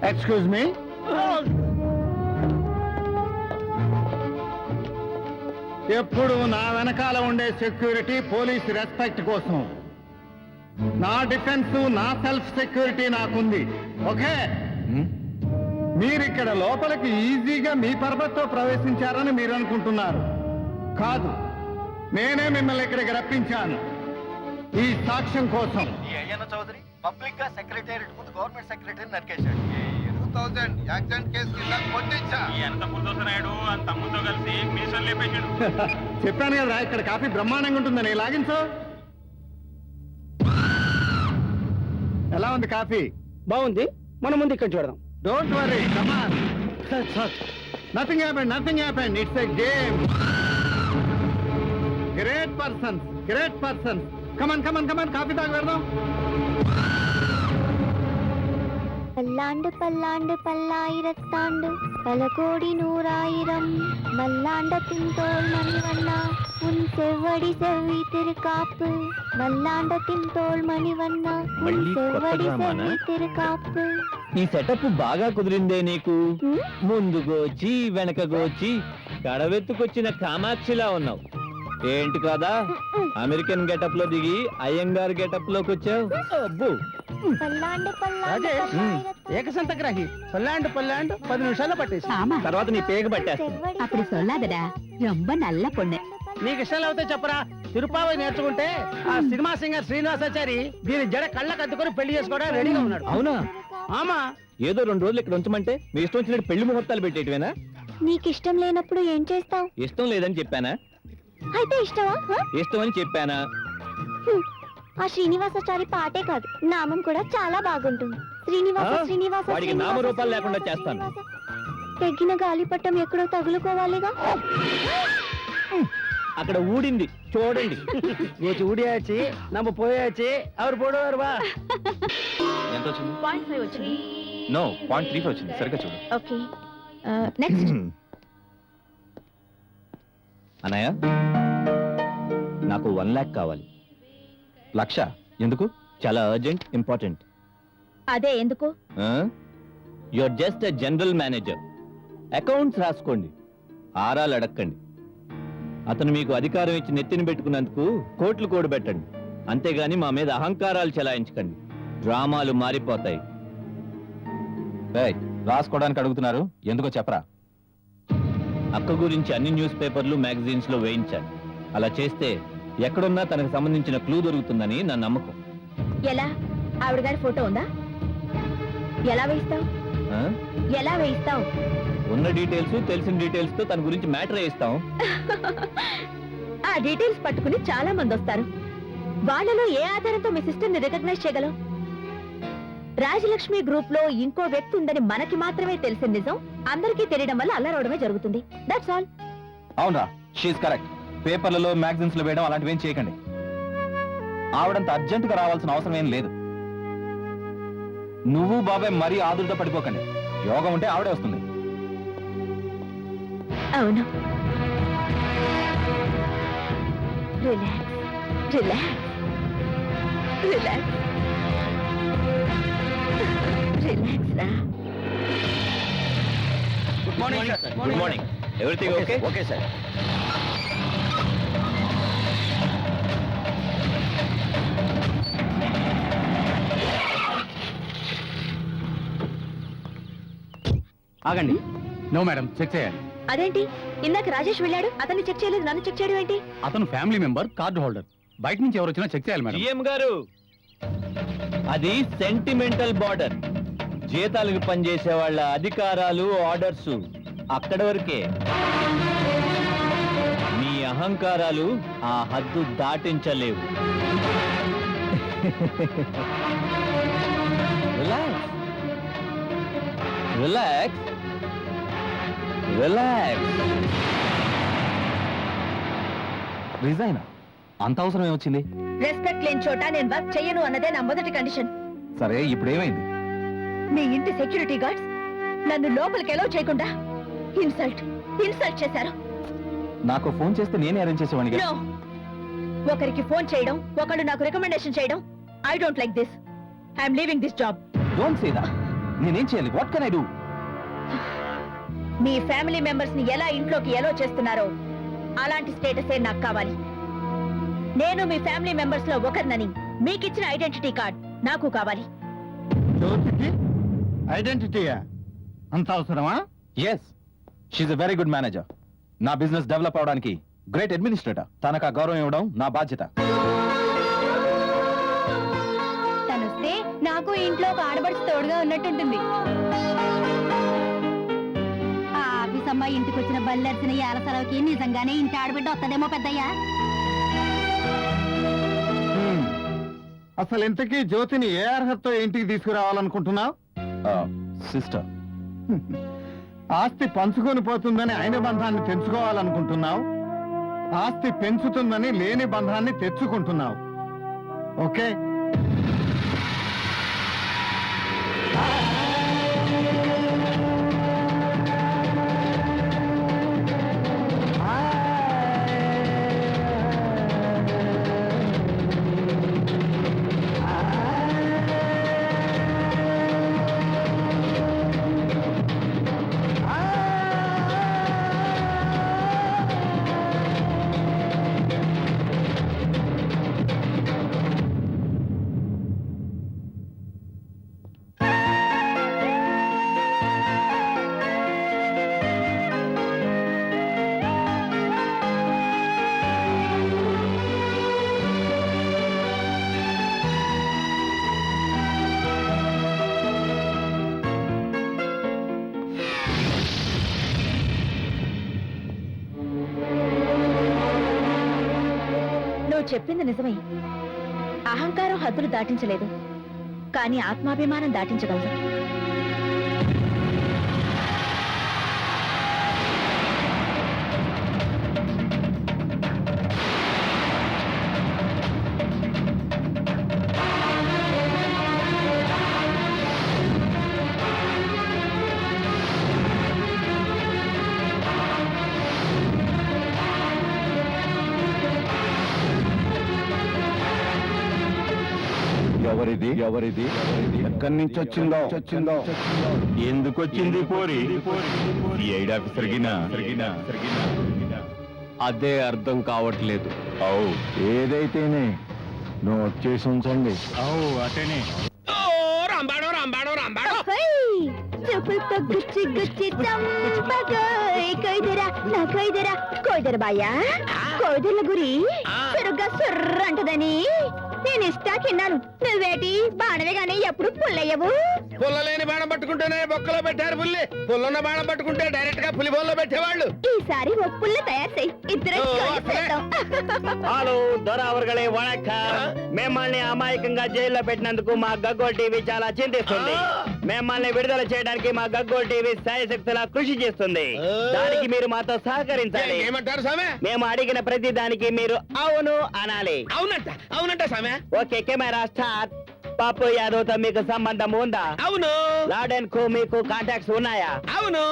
Excuse me. ఎప్పుడు నా వెనకాల ఉండే సెక్యూరిటీ పోలీస్ రెస్పెక్ట్ కోసం. నా డిఫెన్స్, నా సెల్ఫ్ సెక్యూరిటీ నాకుంది. ఓకే, మీరిక్కడ లోపలికి ఈజీగా మీ పర్పస్తో ప్రవేశించారని మీరు అనుకుంటున్నారు. కాదు, నేనే మిమ్మల్ని ఇక్కడికి రప్పించాను ఈ సాక్ష్యం కోసం. ఈ అయ్యన్న చౌదరి పబ్లిక్ గా సెక్రటేరియట్ ముందు గవర్నమెంట్ సెక్రటరీ నరికేశాడు. యాక్సిడెంట్ కేసు కింద కొట్టేశా. ఈ అనంతపూర్ దోస నాయుడు అని తమ్ముతో కలిసి మినిస్టర్ లేపేసిండు. చెప్పాను కదా, ఇక్కడ కాఫీ బ్రహ్మాండంగా ఉంటుందని. లాగించు. ఎలా ఉంది కాఫీ? బాగుంది. మన ముందు ఇక్కడ చూడదాం. Don't worry, come on. Nothing happened, nothing happened. It's a game. Great persons, great persons. Come on come on come on, coffee తాగి వెళ్దాం. பல்லாண்டு பல்லாண்டு பல்லாயிரத்தாண்டு பல கோடி நூறாயிரம் மல்லாண்டத்தின் தோல் மணிவண்ணா உன் செவ்வடி செவ்வி திருக்காப்பு மல்லாண்டத்தின் தோல் மணிவண்ணா உன் செவ்வடி செவ்வி திருக்காப்பு. ఈ సెటప్ బాగా కుదిరిందే నీకు. ముందు గోచి వెనక గోచి కడవెత్తుకొచ్చిన కామాక్షిలా ఉన్నావు. ఏంటి కదా అమెరికన్ గెటప్ లో దిగి అయ్యంగార్ గెటప్ లోకి వచ్చావు. అబ్బో, பல்லாண்டு பல்லாண்டு ఏకసంతగ్రాహి. పల్లాండు 10 నిమిషాల్లో పట్టేసి తర్వాత నీ పేగ పట్టేస్తాను. அப்படி சொல்லாதடா, ரொம்ப நல்ல பொண்ணு. నీకు ఇష్టం అవుతే చెప్పరా. తిరుపావై నేర్చుకుంటే ఆ సినిమా సింగర్ శ్రీనివాసాచారి దీని జడ కళ్ళకు అద్దుకొని పెళ్లి చేసుకోవడానికి రెడీగా ఉన్నాడు. అవునా? ఆమా, ఏదో 2 రోజులు ఇక్కడ ఉంచమంటే మీ ఇష్టం వచ్చినట్టు పెళ్లి ముహూర్తాలు పెట్టేటివేనా? నీకు ఇష్టం లేనప్పుడు ఏం చేస్తావు? ఇష్టం లేదని చెప్పానా? అయితే ఇష్టమా? ఇష్టం అని చెప్పానా? ఆ శ్రీనివాసాచారి పాటే కాదు, నామం కూడా చాలా బాగుంటుంది. శ్రీనివాస ఆ? శ్రీనివాస వాడికి శ్రీనివాస నామరూపాలు శ్రీనివాస లేకుండా చేస్తాను. శ్రీనివాస. తెగిన గాలిపటం ఎక్కడో తగులుకోవాలిగా. అక్కడ ఊడింది చూడండి. ఊడియాచి నమ్మ పోయాచి ఎవరు పోడవారు ఎంత వచ్చింది? 0.5 వచ్చింది. నో 0.35 వచ్చింది. సరిగ్గా చూడు. Okay, next. అన్నయ్య నాకు 1 lakh కావాలి. 1,00,000 ఎందుకు? చాలా అర్జెంట్, ఇంపార్టెంట్. అదే ఎందుకు? Your just a general manager. Accounts రాసుకోండి, ఆరాలు అడక్కండి. అతను మీకు అధికారం ఇచ్చి నెత్తిని పెట్టుకున్నందుకు కోట్లు కూడబెట్టండి. అంతేగాని మా మీద అహంకారాలు చెలాయించకండి. డ్రామాలు మారిపోతాయి. ఏయ్, రాసుకోవడానికి అడుగుతున్నారు, ఎందుకో చెప్పరా? అక్క గురించి అన్ని న్యూస్ పేపర్లు మ్యాగజైన్స్ లో వేయించాను. అలా చేస్తే ఎక్కడున్నా తనకు సంబంధించిన క్లూ దొరుకుతుందని నా నమ్మకం. ఎలా? ఆవిడ గారి ఫోటో ఉందా? ఎలా వేయిస్తావు? ఆ? ఎలా వేయిస్తావు? ఉన్న డీటెయిల్స్, తెలిసిన డీటెయిల్స్ తో తన గురించి మ్యాటర్ వేయిస్తాం. ఆ డీటెయిల్స్ పట్టుకుని చాలా మంది వస్తారు. వాళ్ళలో ఏ ఆధారంతో మీ సిస్టర్ ని రికగ్నైజ్ చేయగలవు? రాజలక్ష్మి గ్రూప్ లో ఇంకో వ్యక్తి ఉందని మనకి మాత్రమే తెలిసిన నిజం అందరికీ తెలియడం వల్ల అల్లరవడమే జరుగుతుంది. That's all. అవునరా, షీఈ్ కరెక్ట్. పేపర్లలో మ్యాగజైన్స్ లో వేయడం అలాంటివి ఏం చేయకండి. ఆవిడంత అర్జెంట్ గా రావాల్సిన అవసరం ఏం లేదు. నువ్వు బాబాయ్ మరీ ఆదుర్ద పడిపోకండి. యోగం ఉంటే ఆవిడే వస్తుంది. అవును, రిలాక్స్ రిలాక్స్ రిలాక్స్ రిలాక్స్ రా. Good morning. Everything okay? Okay sir. ఆగండి. నో మేడం, చెక్ చేయాలి. అదేంటి ఇందాక రాజేష్ వెళ్ళాడు, అతన్ని చెక్ చేయలేదు, నన్ను చెక్ చేయడం ఏంటి? అతను ఫ్యామిలీ మెంబర్, కార్డు హోల్డర్. బయట నుంచి ఎవరు వచ్చినా చెక్ చేయాలి మేడం. జిఎం గారు, అది సెంటిమెంటల్ బార్డర్. జీతాలకు పనిచేసే వాళ్ళ అధికారాలు, ఆర్డర్స్ అక్కడ వరకే. మీ అహంకారాలు ఆ హద్దు దాటించలేవు. Relax relax relax. రిజైన్ అంత అవసరం ఏమొచ్చింది? రెస్పెక్ట్ లేని చోట నేను వర్క్ చెయ్యను అన్నదే నా మొదటి కండిషన్. సరే, ఇప్పుడు ఏమైంది? మీ ఇంటి సెక్యూరిటీ గార్డ్స్ నన్ను లోపలికి ఎలో చేయకుండా ఇన్సల్ట్ చేశారు. నాకు ఫోన్ చేస్తే నేనే అరేంజ్ చేసేవాడిని. No. ఒకరికి ఫోన్ చేయడం, ఒకళ్ళు నాకు రికమెండేషన్ చేయడం, I don't like this. I'm leaving this job. Don't say that. నేనేం చేయాలి? What can I do? మీ ఫ్యామిలీ మెంబర్స్ ని ఎలా ఇంట్లోకి ఎలో చేస్తున్నారో అలాంటి స్టేటసే నాకు కావాలి. నేను మీ ఫ్యామిలీ మెంబర్స్ లో ఒకరినని మీకిచ్చిన ఐడెంటిటీ కార్డ్ నాకు కావాలి. జ్యోతికి ఐడెంటిటీయా? అంత అవసరమా? Yes, she's a very good manager. నా బిజినెస్ డెవలప్ అవడానికి గ్రేట్ అడ్మినిస్ట్రేటర్. తనకు ఆ గౌరవం ఇవ్వడం నా బాధ్యత. తనొస్తే నాకు ఇంట్లో ఒక ఆడబడిచి తోడుగా ఉన్నట్టుంటుంది. ఆ ఆఫీస్ అమ్మాయి ఇంటికి వచ్చిన బల్లెర్చిన ఏల సెలవుకి నిజంగానే ఇంటి ఆడబిడ్డ వస్తుందేమో పెద్దయ్యా. అసలు ఇంతకీ జ్యోతిని ఏ అర్హతతో ఇంటికి తీసుకురావాలనుకుంటున్నావు? సిస్టర్. ఆస్తి పంచుకొని పోతుందని అయిన బంధాన్ని తెంచుకోవాలనుకుంటున్నావు. ఆస్తి పెంచుతుందని లేని బంధాన్ని తెచ్చుకుంటున్నావు. ఓకే, నువ్వు చెప్పింది నిజమే. అహంకారం హద్దులు దాటించలేదు, కానీ ఆత్మాభిమానం దాటించగలదు. ఎవరిది ఎవరిది ఎక్కడి నుంచి వచ్చిందో ఎందుకు వచ్చింది పోరి సిఐడి ఆఫీసర్ గినా అదే అర్థం కావట్లేదు. అవు ఏదైతేనే నోట్ చేసి ఉంచండి. అవు అటనే ఓ రాంబాడో రాంబాడో రాంబాడో చెప్పులతో గుచ్చి గుచ్చి చంపకోయ్ కొయ్దరా నా కొయ్దరా కొయ్దర బాయ్యా కొయ్దర్ల గురి చురుగ్గా సుర్ర అంటదని నేను ఇష్టా తిన్నాను. నువ్వేటి బాణవే గానీ ఎప్పుడు పుల్లయ్యవు. పుల్లలేని బాణం పట్టుకుంటేనే బొక్కలో పెట్టారు పుల్లి. పుల్లున్న బాణం పట్టుకుంటే డైరెక్ట్ గా పులి బోల్లో పెట్టేవాళ్ళు. ఈసారి ఓ పుల్ల తయారు చేయి. ఇద్దరు హలో దొరవర్గలే వణక్క. మిమ్మల్ని అమాయకంగా జైల్లో పెట్టినందుకు మా గగ్గోల్ టీవీ చాలా చింతిస్తుంది. మిమ్మల్ని విడుదల చేయడానికి మా గగ్గోల్ టీవీ శాయశక్తులా కృషి చేస్తుంది. దానికి మీరు మాతో సహకరించాలి. ఏమంటారు సామె? మేము అడిగిన ప్రతి దానికి మీరు అవును అనాలి. అవునంట సామె. Okay camera start. Papu Yadav తో మీకు సంబంధం ఉందా? అవును. లాడెన్ కు మీకు కాంటాక్ట్స్ ఉన్నాయా? అవును.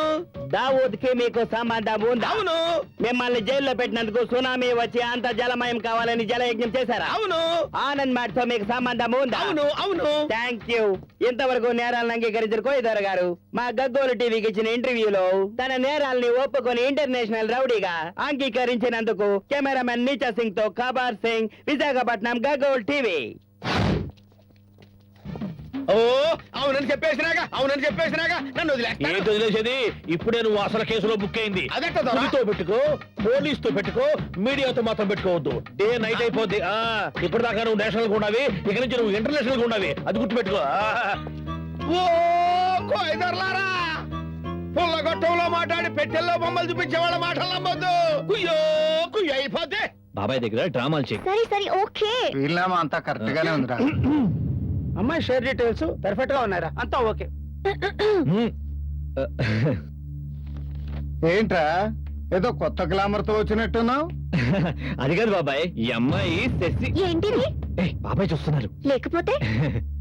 దావూద్ కి మీకు సంబంధం ఉందా? అవును. మిమ్మల్ని జైల్లో పెట్టినందుకు సునామీ వచ్చి అంత జలమయం కావాలని జలయజ్ఞం చేశారా? అవును. ఆనంద్ మ్యాట్ తో మీకు సంబంధం ఉందా? అవును. Thank you. ఇంతవరకు నేరాలను అంగీకరించిన కోయిదర్ గారు మా గగ్గోలు టీవీకి ఇచ్చిన ఇంటర్వ్యూలో తన నేరాల్ని ఒప్పుకొని ఇంటర్నేషనల్ రౌడీగా అంగీకరించినందుకు కెమెరామెన్ నీచా సింగ్ తో ఖబర్ సింగ్, విశాఖపట్నం, గగ్గోల్ టీవీ. ఓ అవునని చెప్పేసినాగా నన్ను ఏంటి వదిలేసేది? ఇప్పుడే నువ్వు అసలు కేసులో బుక్ అయింది. పులితో పెట్టుకో, పోలీస్ తో పెట్టుకో, మీడియాతో మాత్రం పెట్టుకోవద్దు. డే నైట్ అయిపోద్ది. ఇప్పుడు దాకా నువ్వు నేషనల్ గా ఉండవి, ఇక నుంచి నువ్వు ఇంటర్నేషనల్ గా ఉండవి. అది గుర్తుపెట్టుకో. ఓ కోయిదర్లారా, పుల్లగొట్టంలో మాట్లాడి పెట్టెల్లో బొమ్మలు చూపించే వాళ్ళ మాటలు నమ్మొద్దు. కుయ్యో అయిపోతే. బాబాయ్ దగ్గర డ్రామాలు చేయి. సరే ఓకే. వీళ్ళేమో అంతా కరెక్ట్ గానే ఉందిరా. అమ్మాయి షేర్ డీటెయిల్స్ పర్ఫెక్ట్ గా ఉన్నారా? అంతా ఓకే. ఏంట్రా ఏదో కొత్త గ్లామర్ తో వచ్చినట్టున్నావు? అది కాదు బాబాయ్, ఈ అమ్మాయి శశి. ఏంటిది? బాబాయ్ చూస్తున్నారు. లేకపోతే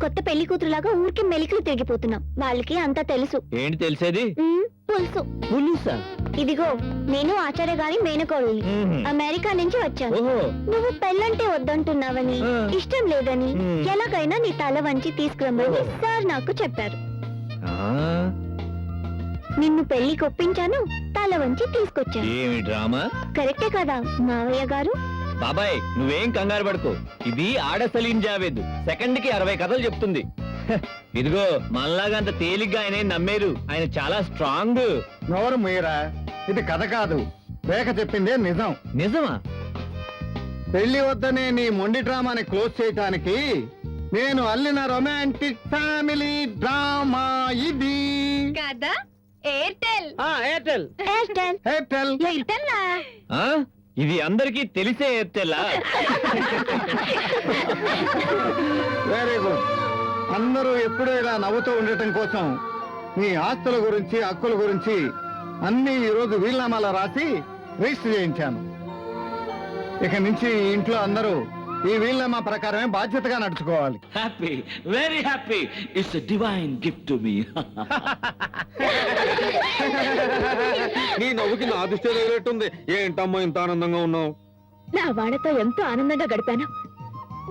కొత్త పెళ్లి కూతురులాగా ఊరికి మెలికలు తిరిగిపోతున్నాం. వాళ్ళకి అంతా తెలుసు. ఏంటి తెలిసేది? పులుసు. పులుసా? ఇదిగో నేను ఆచార్య గారి మేనకోళ్ళని. అమెరికా నుంచి వచ్చాను. ఓహో. నువ్వు పెళ్ళంటే వద్దంటున్నావని, ఇష్టం లేదని, ఎలాగైనా నీ తల వంచి తీసుకురమ్మని సార్ నాకు చెప్పారు. నిన్ను పెళ్లికి ఒప్పించాను, తల వంచి తీసుకొచ్చాను. ఏమి డ్రామా? కరెక్టే కదా మావయ్య గారు? బాబాయ్ నువ్వేం కంగారు పడుకో. ఇది ఆడ సలీం జావేద్. సెకండ్ కి 60 కథలు చెప్తుంది. ఇదిగో మనలాగా అంత తేలిగ్గా ఆయన నమ్మేరు. ఆయన చాలా స్ట్రాంగ్. నోరు మీరా, ఇది కథ కాదు, రేఖ చెప్పిందే నిజం. నిజమా? పెళ్లి వద్దనే నీ మొండి డ్రామాని క్లోజ్ చేయటానికి నేను అల్లిన రొమాంటిక్ ఫ్యామిలీ డ్రామా ఇది. కదా Airtel. Airtel. Airtel. Airtel. Airtel. ఇది అందరికీ తెలిసే ఎత్తెలా? Very good. అందరూ ఎప్పుడూ ఇలా నవ్వుతూ ఉండటం కోసం మీ ఆస్తుల గురించి, హక్కుల గురించి అన్ని ఈరోజు వీలునామాలో రాసి రిజిస్టర్ చేయించాను. ఇక నుంచి ఈ ఇంట్లో అందరూ ఈ వీలునామా ప్రకారమే బాధ్యతగా నడుచుకోవాలి. Happy, very happy. It's a divine gift to me. నీ నవ్వుకి నా దృష్టి తగిలేట్టుంది. ఏంటమ్మా ఇంత ఆనందంగా ఉన్నావు? నా వాళ్లతో ఎంతో ఆనందంగా గడిపాను.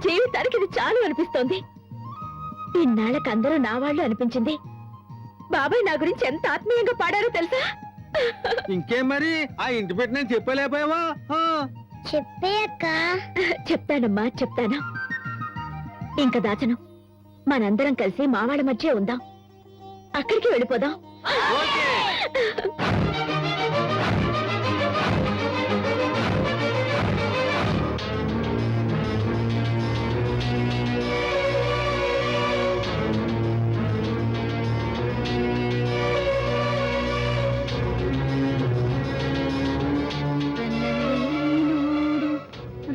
జీవితానికి ఇది చాలు అనిపిస్తోంది. ఇన్నాళ్ళకి అందరూ నా వాళ్ళు అనిపించింది. బాబాయ్ నా గురించి ఎంత ఆత్మీయంగా పాడారో తెలుసా? ఇంకేం మరి, ఆ ఇంటి పెట్టి నేను చెప్పలేకపోయావా? చెప్పే అక్క. చెప్తానమ్మా, చెప్తాను. ఇంకా దాచను. మనందరం కలిసి మా వాళ్ళ మధ్య ఉందాం. అక్కడికి వెళ్ళిపోదాం.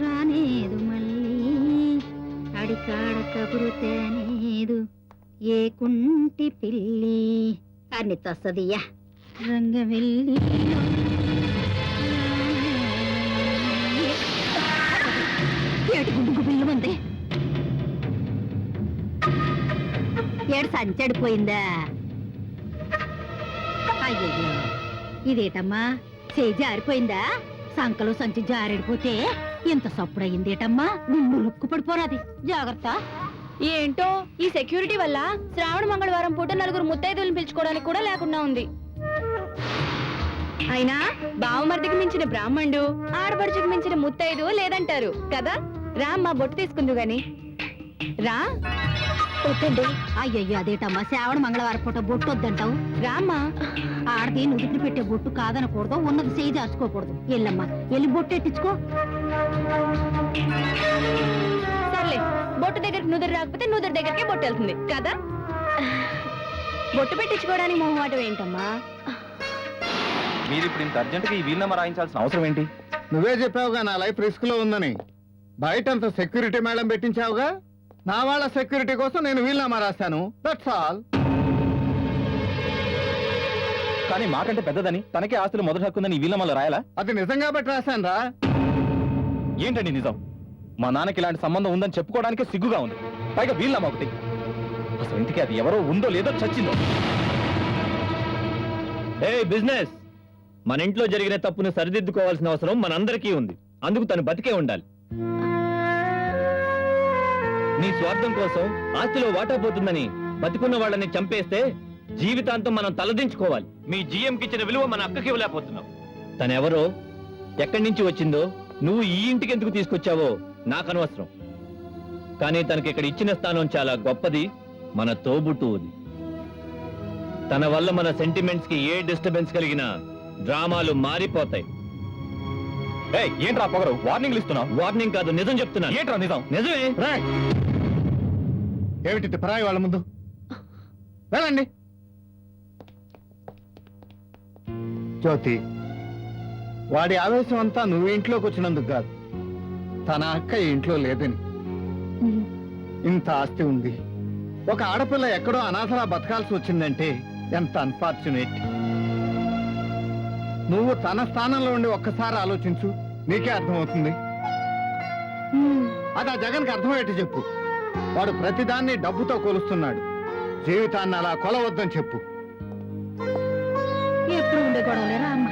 రానేదు మళ్ళీ అడికాడ కబురు తేనేదు ఏ కుంటి పిల్లి అని తస్తదియా రంగవెల్లి. ఏడు గుండుకు బిల్లు ఉంది. ఏడు సంచడిపోయిందా? అయ్యో ఇదేటమ్మా, చేయి జారిపోయిందా? సంకలో సంచి జారెడిపోతే ఇంత సప్పుడయిందేటమ్మా? గుండు లుక్కు పడిపోరాది. జాగ్రత్త. ఏంటో ఈ సెక్యూరిటీ వల్ల శ్రావణ మంగళవారం పూట నలుగురు ముత్తైదులను పిలుచుకోవడానికి కూడా లేకుండా ఉంది. అయినా బావమర్దికి మించిన బ్రాహ్మణుడు, ఆడపడుచుకు మించిన ముత్తైదు లేదంటారు కదా. రా మా బొట్టు తీసుకుందు గాని రా. వద్దండి. అయ్యయ్యో అదేటమ్మా, శ్రావణ మంగళవారం పూట బొట్టు వద్దంటావు? రామ్మా. ఆడది నుదుటి పెట్టే బొట్టు కాదనకూడదు, ఉన్నది చేయి దాచుకోకూడదు. ఎల్లమ్మా, వెళ్ళి బొట్టు ఎట్టించుకో. సర్లే, బొట్టు దగ్గరికి నుదురు రాకపోతే నుదురు దగ్గరికే బొట్టు వెళ్తుంది కదా. బొట్టు పెట్టించుకోవడానికి మొహమాటం ఏంటమ్మా? మీరు ఇప్పుడు ఇంత అర్జెంట్గా ఈ వీలునామా రాయించాల్సిన అవసరం ఏంటి? నువ్వే చెప్పావుగా నా లైఫ్ రిస్క్ లో ఉందని. బయటంత సెక్యూరిటీ మేడం పెట్టించావుగా, నా వాళ్ళ సెక్యూరిటీ కోసం నేను వీలునామా రాశాను. That's all. కానీ మాకంటే పెద్దదని, తనకే ఆస్తులు మొదటి హక్కుందని ఈ వీలునామాలో రాయాలా? అది నిజం కాబట్టి రాశాను రా. ఏంటండి నిజం? మా నాన్నకి ఇలాంటి సంబంధం ఉందని చెప్పుకోవడానికే సిగ్గుగా ఉంది, పైగా వీలునామా ఒకటి. అసలు ఇంటికి అది ఎవరో ఉందో లేదో చచ్చిందో. ఏ బిజినెస్, మన ఇంట్లో జరిగిన తప్పును సరిదిద్దుకోవాల్సిన అవసరం మనందరికీ ఉంది. అందుకు తను బతికే ఉండాలి. నీ స్వార్థం కోసం ఆస్తిలో వాటా పోతుందని బతికున్న వాళ్ళని చంపేస్తే జీవితాంతం మనం తలదించుకోవాలి. మీ జీఎంకి ఇచ్చిన విలువ మన అక్కకి ఇవ్వలేకపోతున్నాం. తనెవరో, ఎక్కడి నుంచి వచ్చిందో, నువ్వు ఈ ఇంటికి ఎందుకు తీసుకొచ్చావో నాకు అనవసరం. కానీ తనకి ఇక్కడ ఇచ్చిన స్థానం చాలా గొప్పది, మన తోబుట్టువుది. తన వల్ల మన సెంటిమెంట్స్ కి ఏ డిస్టర్బెన్స్ కలిగినా డ్రామాలు మారిపోతాయి. ఏంట్రా పొగరు? వార్నింగ్లు ఇస్తున్నావు? వార్నింగ్ కాదు, నిజం చెప్తున్నా. ఏంట్రా నిజం? నిజమే. రేయ్! ఏమిటి పరాయి వాళ్ళ ముందు? వెళ్ళండి. జ్యోతి, వాడి ఆవేశం అంతా నువ్వు ఇంట్లోకి వచ్చినందుకు కాదు, తన అక్క ఈ ఇంట్లో లేదని. ఇంత ఆస్తి ఉంది, ఒక ఆడపిల్ల ఎక్కడో అనాథలా బతకాల్సి వచ్చిందంటే ఎంత అన్ఫార్చునేట్. నువ్వు తన స్థానంలో ఉండి ఒక్కసారి ఆలోచించు, నీకే అర్థమవుతుంది. అది ఆ జగన్కి అర్థమయ్యేట్టు చెప్పు. వాడు ప్రతిదాన్ని డబ్బుతో కొలుస్తున్నాడు, జీవితాన్ని అలా కొలవద్దని చెప్పు. ఎప్పుడు ఉండే గొడవలేరా అమ్మ?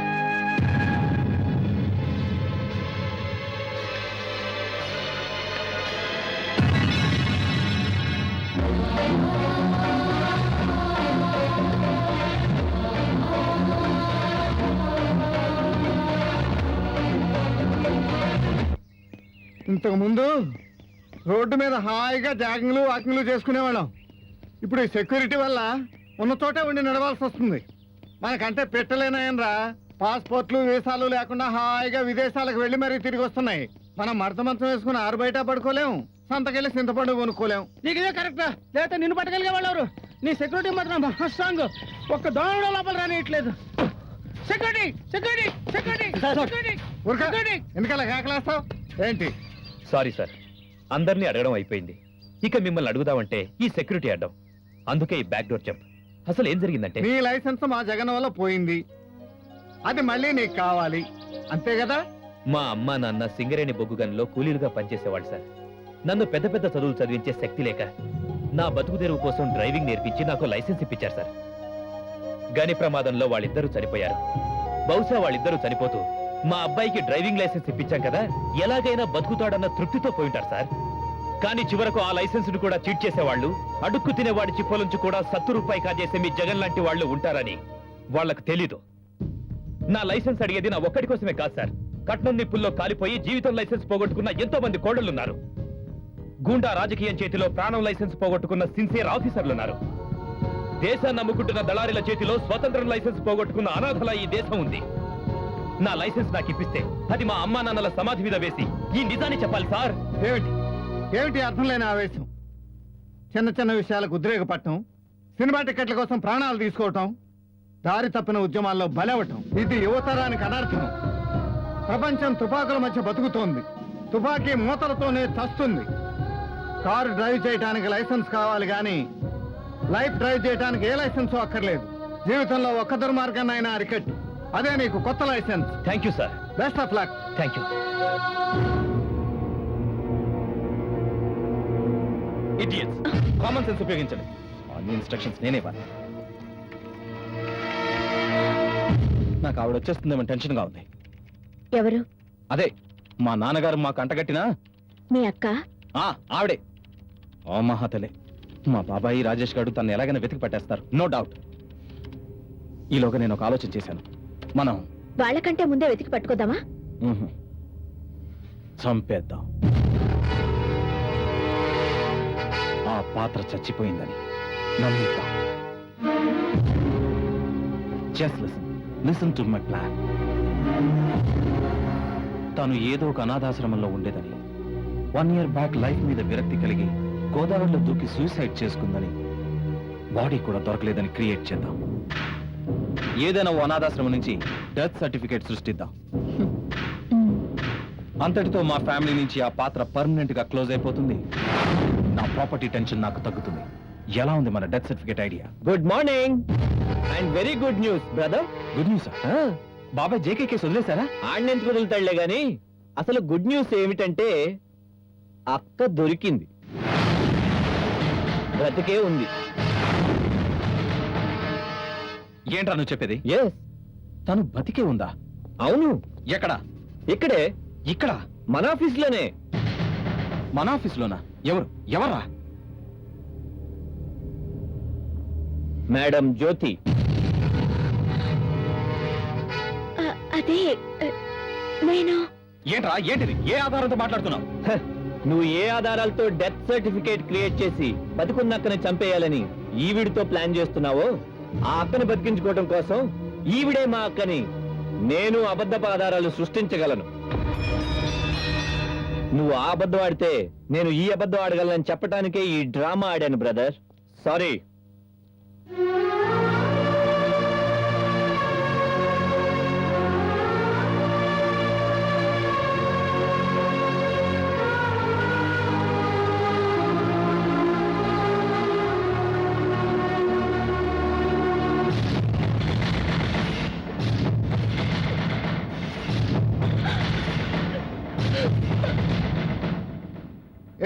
ఇంతకు ముందు రోడ్డు మీద హాయిగా జాగింగ్లు వాకింగ్లు చేసుకునేవాళ్ళం. ఇప్పుడు ఈ సెక్యూరిటీ వల్ల ఉన్న చోటే ఉండి నడవాల్సి వస్తుంది. మనకంటే పెట్టలేనాయనరా, పాస్పోర్ట్లు వీసాలు లేకుండా హాయిగా విదేశాలకు వెళ్ళి మరీ తిరిగి వస్తున్నాయి. మనం మడత మంచం వేసుకుని ఆరు బయట పడుకోలేం, సంతకెళ్ళి చింతపండు కొనుక్కోలేం. నీకు ఇదే కరెక్టా? లేకపోతే నిన్ను పట్టగలిగే వాళ్ళు నీ సెక్యూరిటీ మాత్రం మహా స్ట్రాంగ్. ఒక్క దోమలో లోపల రానియట్లేదు. సెక్యూరిటీ సెక్యూరిటీ సెక్యూరిటీ సెక్యూరిటీ ఊరుకో. సెక్యూరిటీ. ఎందుకలా కేకలేస్తావు ఏంటి? సారీ సార్, అందరినీ అడగడం అయిపోయింది. ఇక మిమ్మల్ని అడుగుదామంటే ఈ సెక్యూరిటీ అడ్డం. అందుకే ఈ బ్యాక్ డోర్ జంప్. అసలు ఏం జరిగిందంటే, నీ లైసెన్స్ మా జగన్ వల్ల పోయింది, అది మళ్ళీ నీకు కావాలి, అంతే కదా? మా అమ్మా నాన్న సింగరేణి బొగ్గు గనిలో కూలీలుగా పనిచేసేవాళ్ళు సార్. నన్ను పెద్ద పెద్ద చదువులు చదివించే శక్తి లేక నా బతుకు తెరువు కోసం డ్రైవింగ్ నేర్పించి నాకు లైసెన్స్ ఇప్పించారు సార్. గని ప్రమాదంలో వాళ్ళిద్దరూ చనిపోయారు. బహుశా వాళ్ళిద్దరూ చనిపోతూ మా అబ్బాయికి డ్రైవింగ్ లైసెన్స్ ఇప్పించాం కదా, ఎలాగైనా బతుకుతాడన్న తృప్తితో పోయింటారు సార్. కానీ చివరకు ఆ లైసెన్స్ ను కూడా చీట్ చేసేవాళ్ళు, అడుక్కు తినేవాడి చిప్పలుంచి కూడా ₹70 కాజేసే మీ జగన్ లాంటి వాళ్ళు ఉంటారని వాళ్ళకు తెలీదు. నా లైసెన్స్ అడిగేది నా ఒక్కడి కోసమే కాదు సార్. కట్నం నిప్పుల్లో కాలిపోయి జీవితం లైసెన్స్ పోగొట్టుకున్న ఎంతో మంది కోడళ్లున్నారు. గూండా రాజకీయం చేతిలో ప్రాణం లైసెన్స్ పోగొట్టుకున్న సిన్సియర్ ఆఫీసర్లున్నారు. దేశాన్ని నమ్ముకుంటున్న దళారీల చేతిలో స్వతంత్రం లైసెన్స్ పోగొట్టుకున్న అనాథల ఈ దేశం ఉంది. నా లైసెన్స్ నాకు ఇప్పిస్తే అది మా అమ్మా నాన్నల సమాధి మీద వేసి ఈ నిజాన్ని చెప్పాలి సార్. ఏమిటి ఏమిటి అర్థం లేని ఆవేశం? చిన్న చిన్న విషయాలకు ఉద్రేకపడటం, సినిమా టికెట్ల కోసం ప్రాణాలు తీసుకోవటం, దారి తప్పిన ఉద్యమాల్లో బలవటం, ఇది యువతరానికి అనర్థం. ప్రపంచం తుపాకుల మధ్య బతుకుతోంది, తుపాకీ మూతలతోనే చస్తుంది. కారు డ్రైవ్ చేయడానికి లైసెన్స్ కావాలి కానీ లైఫ్ డ్రైవ్ చేయడానికి ఏ లైసెన్స్ అక్కర్లేదు. జీవితంలో ఒక్క దుర్మార్గాన్ని అయినా అరికట్టు, అదే నీకు కొత్త licence. Thank you sir. Best of luck. Thank you. Idiots, common sense ఉపయోగించండి. అన్ని ఇన్స్ట్రక్షన్స్ నేనే ఇవ్వాలి. నాకు ఆవిడ వచ్చేస్తుందేమో టెన్షన్ గా ఉంది. ఎవరు? అదే మా నాన్నగారు మాకు అంటగట్టినా మీ అక్క? ఆవిడే. ఓ మహాతలే, మా బాబాయి రాజేష్ గారు తను ఎలాగైనా వెతికి పట్టేస్తారు, నో డౌట్. ఈలోగా నేను ఒక ఆలోచన చేశాను. మనం వాళ్ళకంటే ముందే వెతికి పట్టుకోదామా? చంపేద్దాం. ఆ పాత్ర చచ్చిపోయిందని నమ్మిద్దాం. Just listen to my plan. తను ఏదో ఒక అనాథాశ్రమంలో ఉండేదని, 1 year బ్యాక్ లైఫ్ మీద విరక్తి కలిగి గోదావరిలో దూకి సూసైడ్ చేసుకుందని, బాడీ కూడా దొరకలేదని క్రియేట్ చేద్దాం. ఏదైనా ఓ అనాథాశ్రమం నుంచి డెత్ సర్టిఫికేట్ సృష్టిద్దాం. అంతటితో మా ఫ్యామిలీ నుంచి ఆ పాత్ర పర్మనెంట్ గా క్లోజ్ అయిపోతుంది. నా ప్రాపర్టీ టెన్షన్ నాకు తగ్గుతుంది. ఎలా ఉంది మన death certificate idea? Good morning and very good news brother. Good news. బాబాయ్ జేకే కేసు వదిలేశారా? ఆడినెందుకు వదులుతాడులే గాని అసలు గుడ్ న్యూస్ ఏమిటంటే అక్క దొరికింది, బ్రతికే ఉంది. ఏంట్రా నువ్వు చెప్పేది? ఎస్, తను బతికే ఉందా? అవును. ఎక్కడ? ఇక్కడే, ఇక్కడ మన ఆఫీస్లోనే. మన ఆఫీస్లోనా? ఎవరా? మేడం జ్యోతి. అదే నేను. ఏంట్రా ఏంటిది? ఏ ఆధారంతో మాట్లాడుతున్నావు? హ, నువ్వు ఏ ఆధారాలతో డెత్ సర్టిఫికేట్ క్రియేట్ చేసి బతికున్న అక్కని చంపేయాలని ఈవిడితో ప్లాన్ చేస్తున్నావో, ఆ అక్కని బతికించుకోవడం కోసం ఈవిడే మా అక్కని నేను అబద్ధపు ఆధారాలు సృష్టించగలను. నువ్వు ఆ అబద్ధం ఆడితే నేను ఈ అబద్ధం ఆడగలను చెప్పడానికే ఈ డ్రామా ఆడాను brother. Sorry.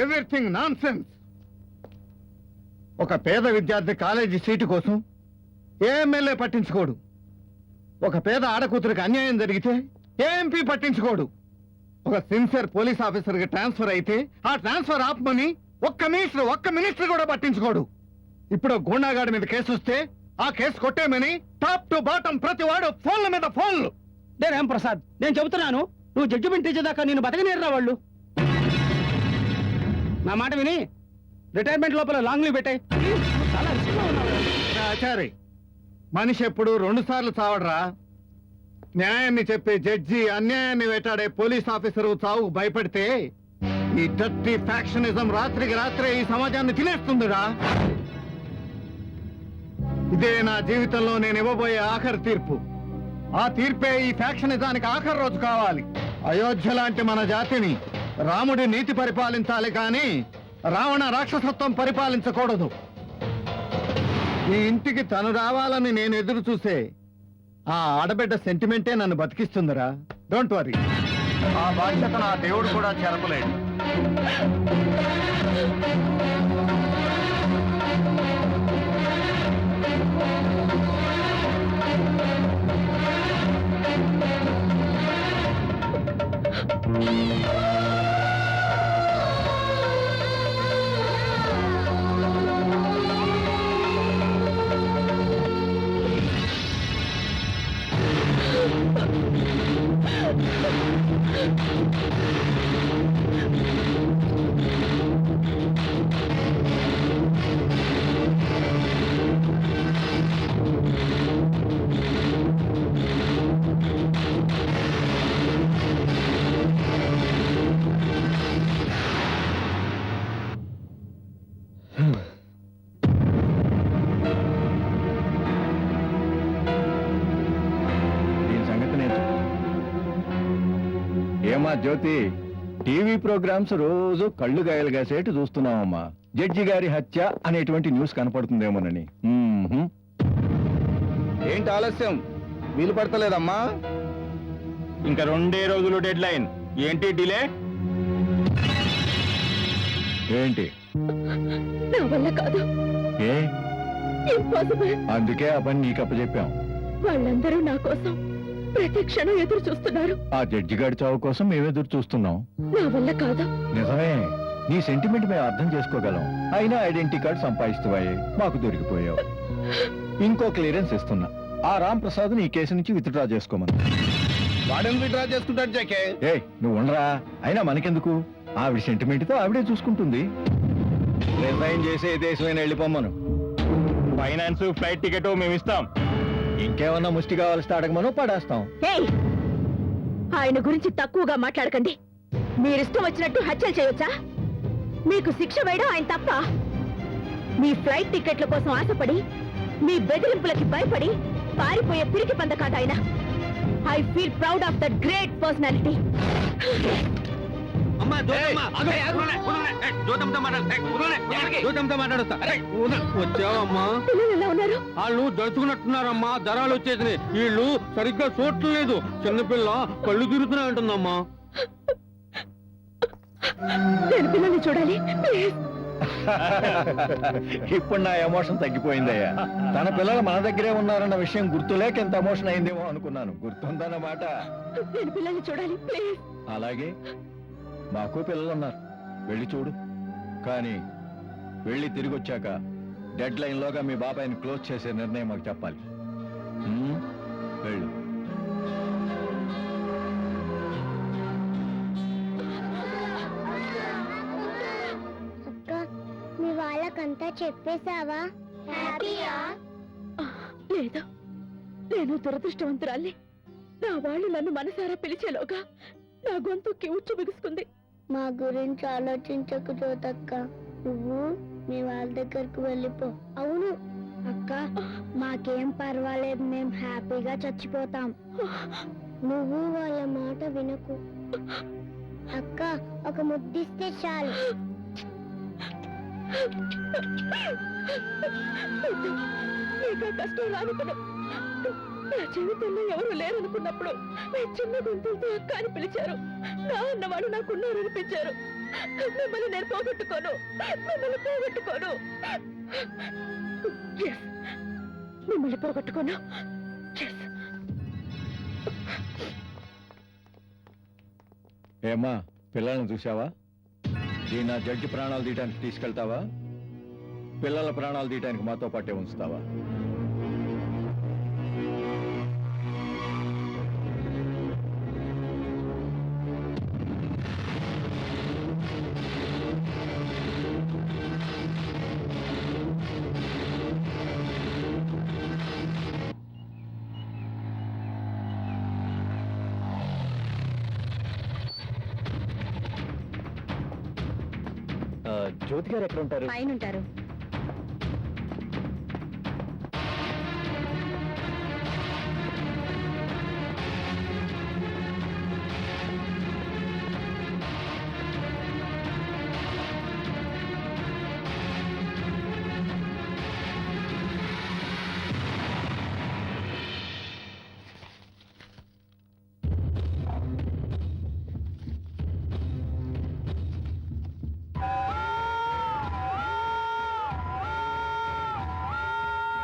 Everything non sense. ఒక పేద విద్యార్థి కాలేజీ సీటు కోసం ఏ ఎమ్మెల్యే పట్టించుకోడు. ఒక పేద ఆడకూతురికి అన్యాయం జరిగితే ఏ ఎంపీ పట్టించుకోడు. ఒక సిన్సియర్ పోలీస్ ఆఫీసర్కి ట్రాన్స్ఫర్ అయితే ఆ ట్రాన్స్ఫర్ ఆపమని ఒక్క మినిస్టర్ కూడా పట్టించుకోడు. ఇప్పుడు గూండాగాడి మీద కేసు వస్తే ఆ కేసు కొట్టేమని టాప్ టు బాటం ప్రతి వాడు ఫోన్ల మీద ఫోన్లు. రామ్ ప్రసాద్, నేను చెబుతున్నాను, నువ్వు జడ్జిమెంట్ ఇచ్చేదాకా నేను బతకనేర్రా వాళ్ళు. నా మాట విని రిటైర్మెంట్ లోపల లాంగ్ లీవ్ పెట్టాయి. చాలా రిస్క్గా ఉన్నావు. ఆచారి, మనిషి ఎప్పుడు 2 సార్లు చావడరా. న్యాయాన్ని చెప్పే జడ్జి అన్యాయాన్ని వేటాడే పోలీస్ ఆఫీసరు చావు భయపడితే ఈ డర్టీ ఫ్యాక్షనిజం రాత్రికి రాత్రే ఈ సమాజాన్ని తినేస్తుందిరా. ఇదే నా జీవితంలో నేను ఇవ్వబోయే ఆఖరి తీర్పు. ఆ తీర్పే ఈ ఫ్యాక్షనిజానికి ఆఖరి రోజు కావాలి. అయోధ్య లాంటి మన జాతిని రాముడి నీతి పరిపాలించాలి కానీ రావణ రాక్షసత్వం పరిపాలించకూడదు. ఈ ఇంటికి తను రావాలని నేను ఎదురు చూసే ఆ ఆడబిడ్డ సెంటిమెంటే నన్ను బతికిస్తుందిరా. డోంట్ వరీ, ఆ బాధ్యత నా దేవుడు కూడా చెరపలేడు. ఏమా జ్యోతి, టీవీ ప్రోగ్రామ్స్ రోజు కళ్ళు గాయలుగా సేటు చూస్తున్నామమ్మా. జడ్జి గారి హత్య అనేటువంటి న్యూస్ కనపడుతుందేమోనని. ఏంటి ఆలస్యం? వీలు పడతలేదమ్మా? ఇంకా 2 రోజులు డెడ్ లైన్. ఏంటి డిలే? ఏంటి? నా వల్ల కాదు. ఏ? ఇంపాసిబుల్. అందుకే ఆ పని నీకు అప్పచెప్పాం. వాళ్ళందరూ నా కోసం ప్రతి క్షణం ఎదురు చూస్తున్నారు. ఆ జడ్జి గారి చావు కోసం మేము ఎదురు చూస్తున్నాం. నా వల్ల కాదు. నిజమే, నీ సెంటిమెంట్ మేము అర్థం చేసుకోగలం. అయినా ఐడెంటిటీ కార్డ్ సంపాదిస్తావాయి, మాకు దొరికిపోయావు. ఇంకో క్లియరెన్స్ ఇస్తున్నా, ఆ రామ్ ప్రసాద్ నీ కేసు నుంచి విత్డ్రా చేసుకోమని. వాడని విత్డ్రా చేసుకుంటాడు జేకే. ఏయ్ నువ్వు ఉండరా, అయినా మనకెందుకు, ఆవిడ సెంటిమెంట్ తో ఆవిడే చూసుకుంటుంది. రిజైన్ చేసే దేశమైన వెళ్ళిపోమ్మను. ఫైనాన్స్ ఫ్లైట్ టికెట్ మేము ఇస్తాం. ఇంకేమన్నా ముష్టి కావాల్సి అడగమను, పడేస్తాం. ఆయన గురించి తక్కువగా మాట్లాడకండి. మీరిష్టం వచ్చినట్టు హత్యలు చేయొచ్చా? మీకు శిక్ష వేయడం ఆయన తప్ప. మీ ఫ్లైట్ టికెట్ల కోసం ఆశపడి, మీ బెదిరింపులకి భయపడి పారిపోయే పిరికి పంద కాదు ఆయన. I feel proud of that great personality. వచ్చావమ్మా? పిల్లలు ఎలా ఉన్నారు? వాళ్ళు దడుచుకున్నట్టున్నారమ్మా, ధరాలు వచ్చేసినాయి. వీళ్ళు సరిగ్గా చూడట్లేదు. చిన్నపిల్ల కళ్ళు తిరుగుతున్నాయి అంటుందమ్మా. నేను పిల్లల్ని చూడాలి ప్లీజ్. ఇప్పుడు నా ఎమోషన్ తగ్గిపోయిందయ్యా. తన పిల్లలు మన దగ్గరే ఉన్నారన్న విషయం గుర్తులేక ఎంత ఎమోషన్ అయిందేమో అనుకున్నాను. గుర్తుందన్నమాట. నేను పిల్లల్ని చూడాలి ప్లీజ్. అలాగే మాకు పిల్లలు ఉన్నారు, వెళ్ళి చూడు. కానీ వెళ్ళి తిరిగి వచ్చాక డెడ్ లైన్ లోగా మీ బాబాయ్ని క్లోజ్ చేసే నిర్ణయం మాకు చెప్పాలి. వెళ్ళు. మీ వాళ్ళకంతా చెప్పేశావా? లేదు, నేను దురదృష్టవంతురాల్ని. నా వాళ్ళు నన్ను మనసారా పిలిచేలోగా నా గొంతుకి ఉచ్చు బిగుసుకుంది. మా గురించి ఆలోచించకు జ్యోతక్క, నువ్వు మీ వాళ్ళ దగ్గరకు వెళ్ళిపో. అవును అక్క, మాకేం పర్వాలేదు, మేము హ్యాపీగా చచ్చిపోతాం. నువ్వు వాళ్ళ మాట వినకు అక్క. ఒక ముద్దిస్తే చాలు. నీకా కష్టం రానుకున్నా. నా జీవితంలో ఎవరు లేరనుకున్నప్పుడు మీ చిన్న గొంతులతో అక్క అని పిలిచారు. నా అన్నవాడు నాకున్నారు అనిపించారు. మిమ్మల్ని నేను పోగొట్టుకోను, మిమ్మల్ని పోగొట్టుకోను. Yes, మిమ్మల్ని పోగొట్టుకోను. Yes. ఏమ్మా, పిల్లల్ని చూసావా? దీన్ని నా జడ్జి ప్రాణాలు తీయడానికి తీసుకెళ్తావా? పిల్లల ప్రాణాలు తీయడానికి మాతో పాటే ఉంచుతావా? జ్యోతి గారు ఎక్కడ ఉంటారు? పైన ఉంటారు.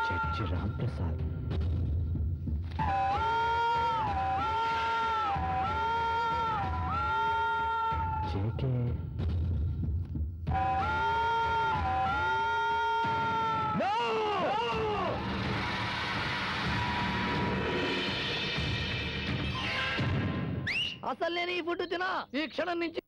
జడ్జి రామ్ ప్రసాద్. జేకే. అసలు నేను ఈ ఫుడ్ తినా. ఈ క్షణం నుంచి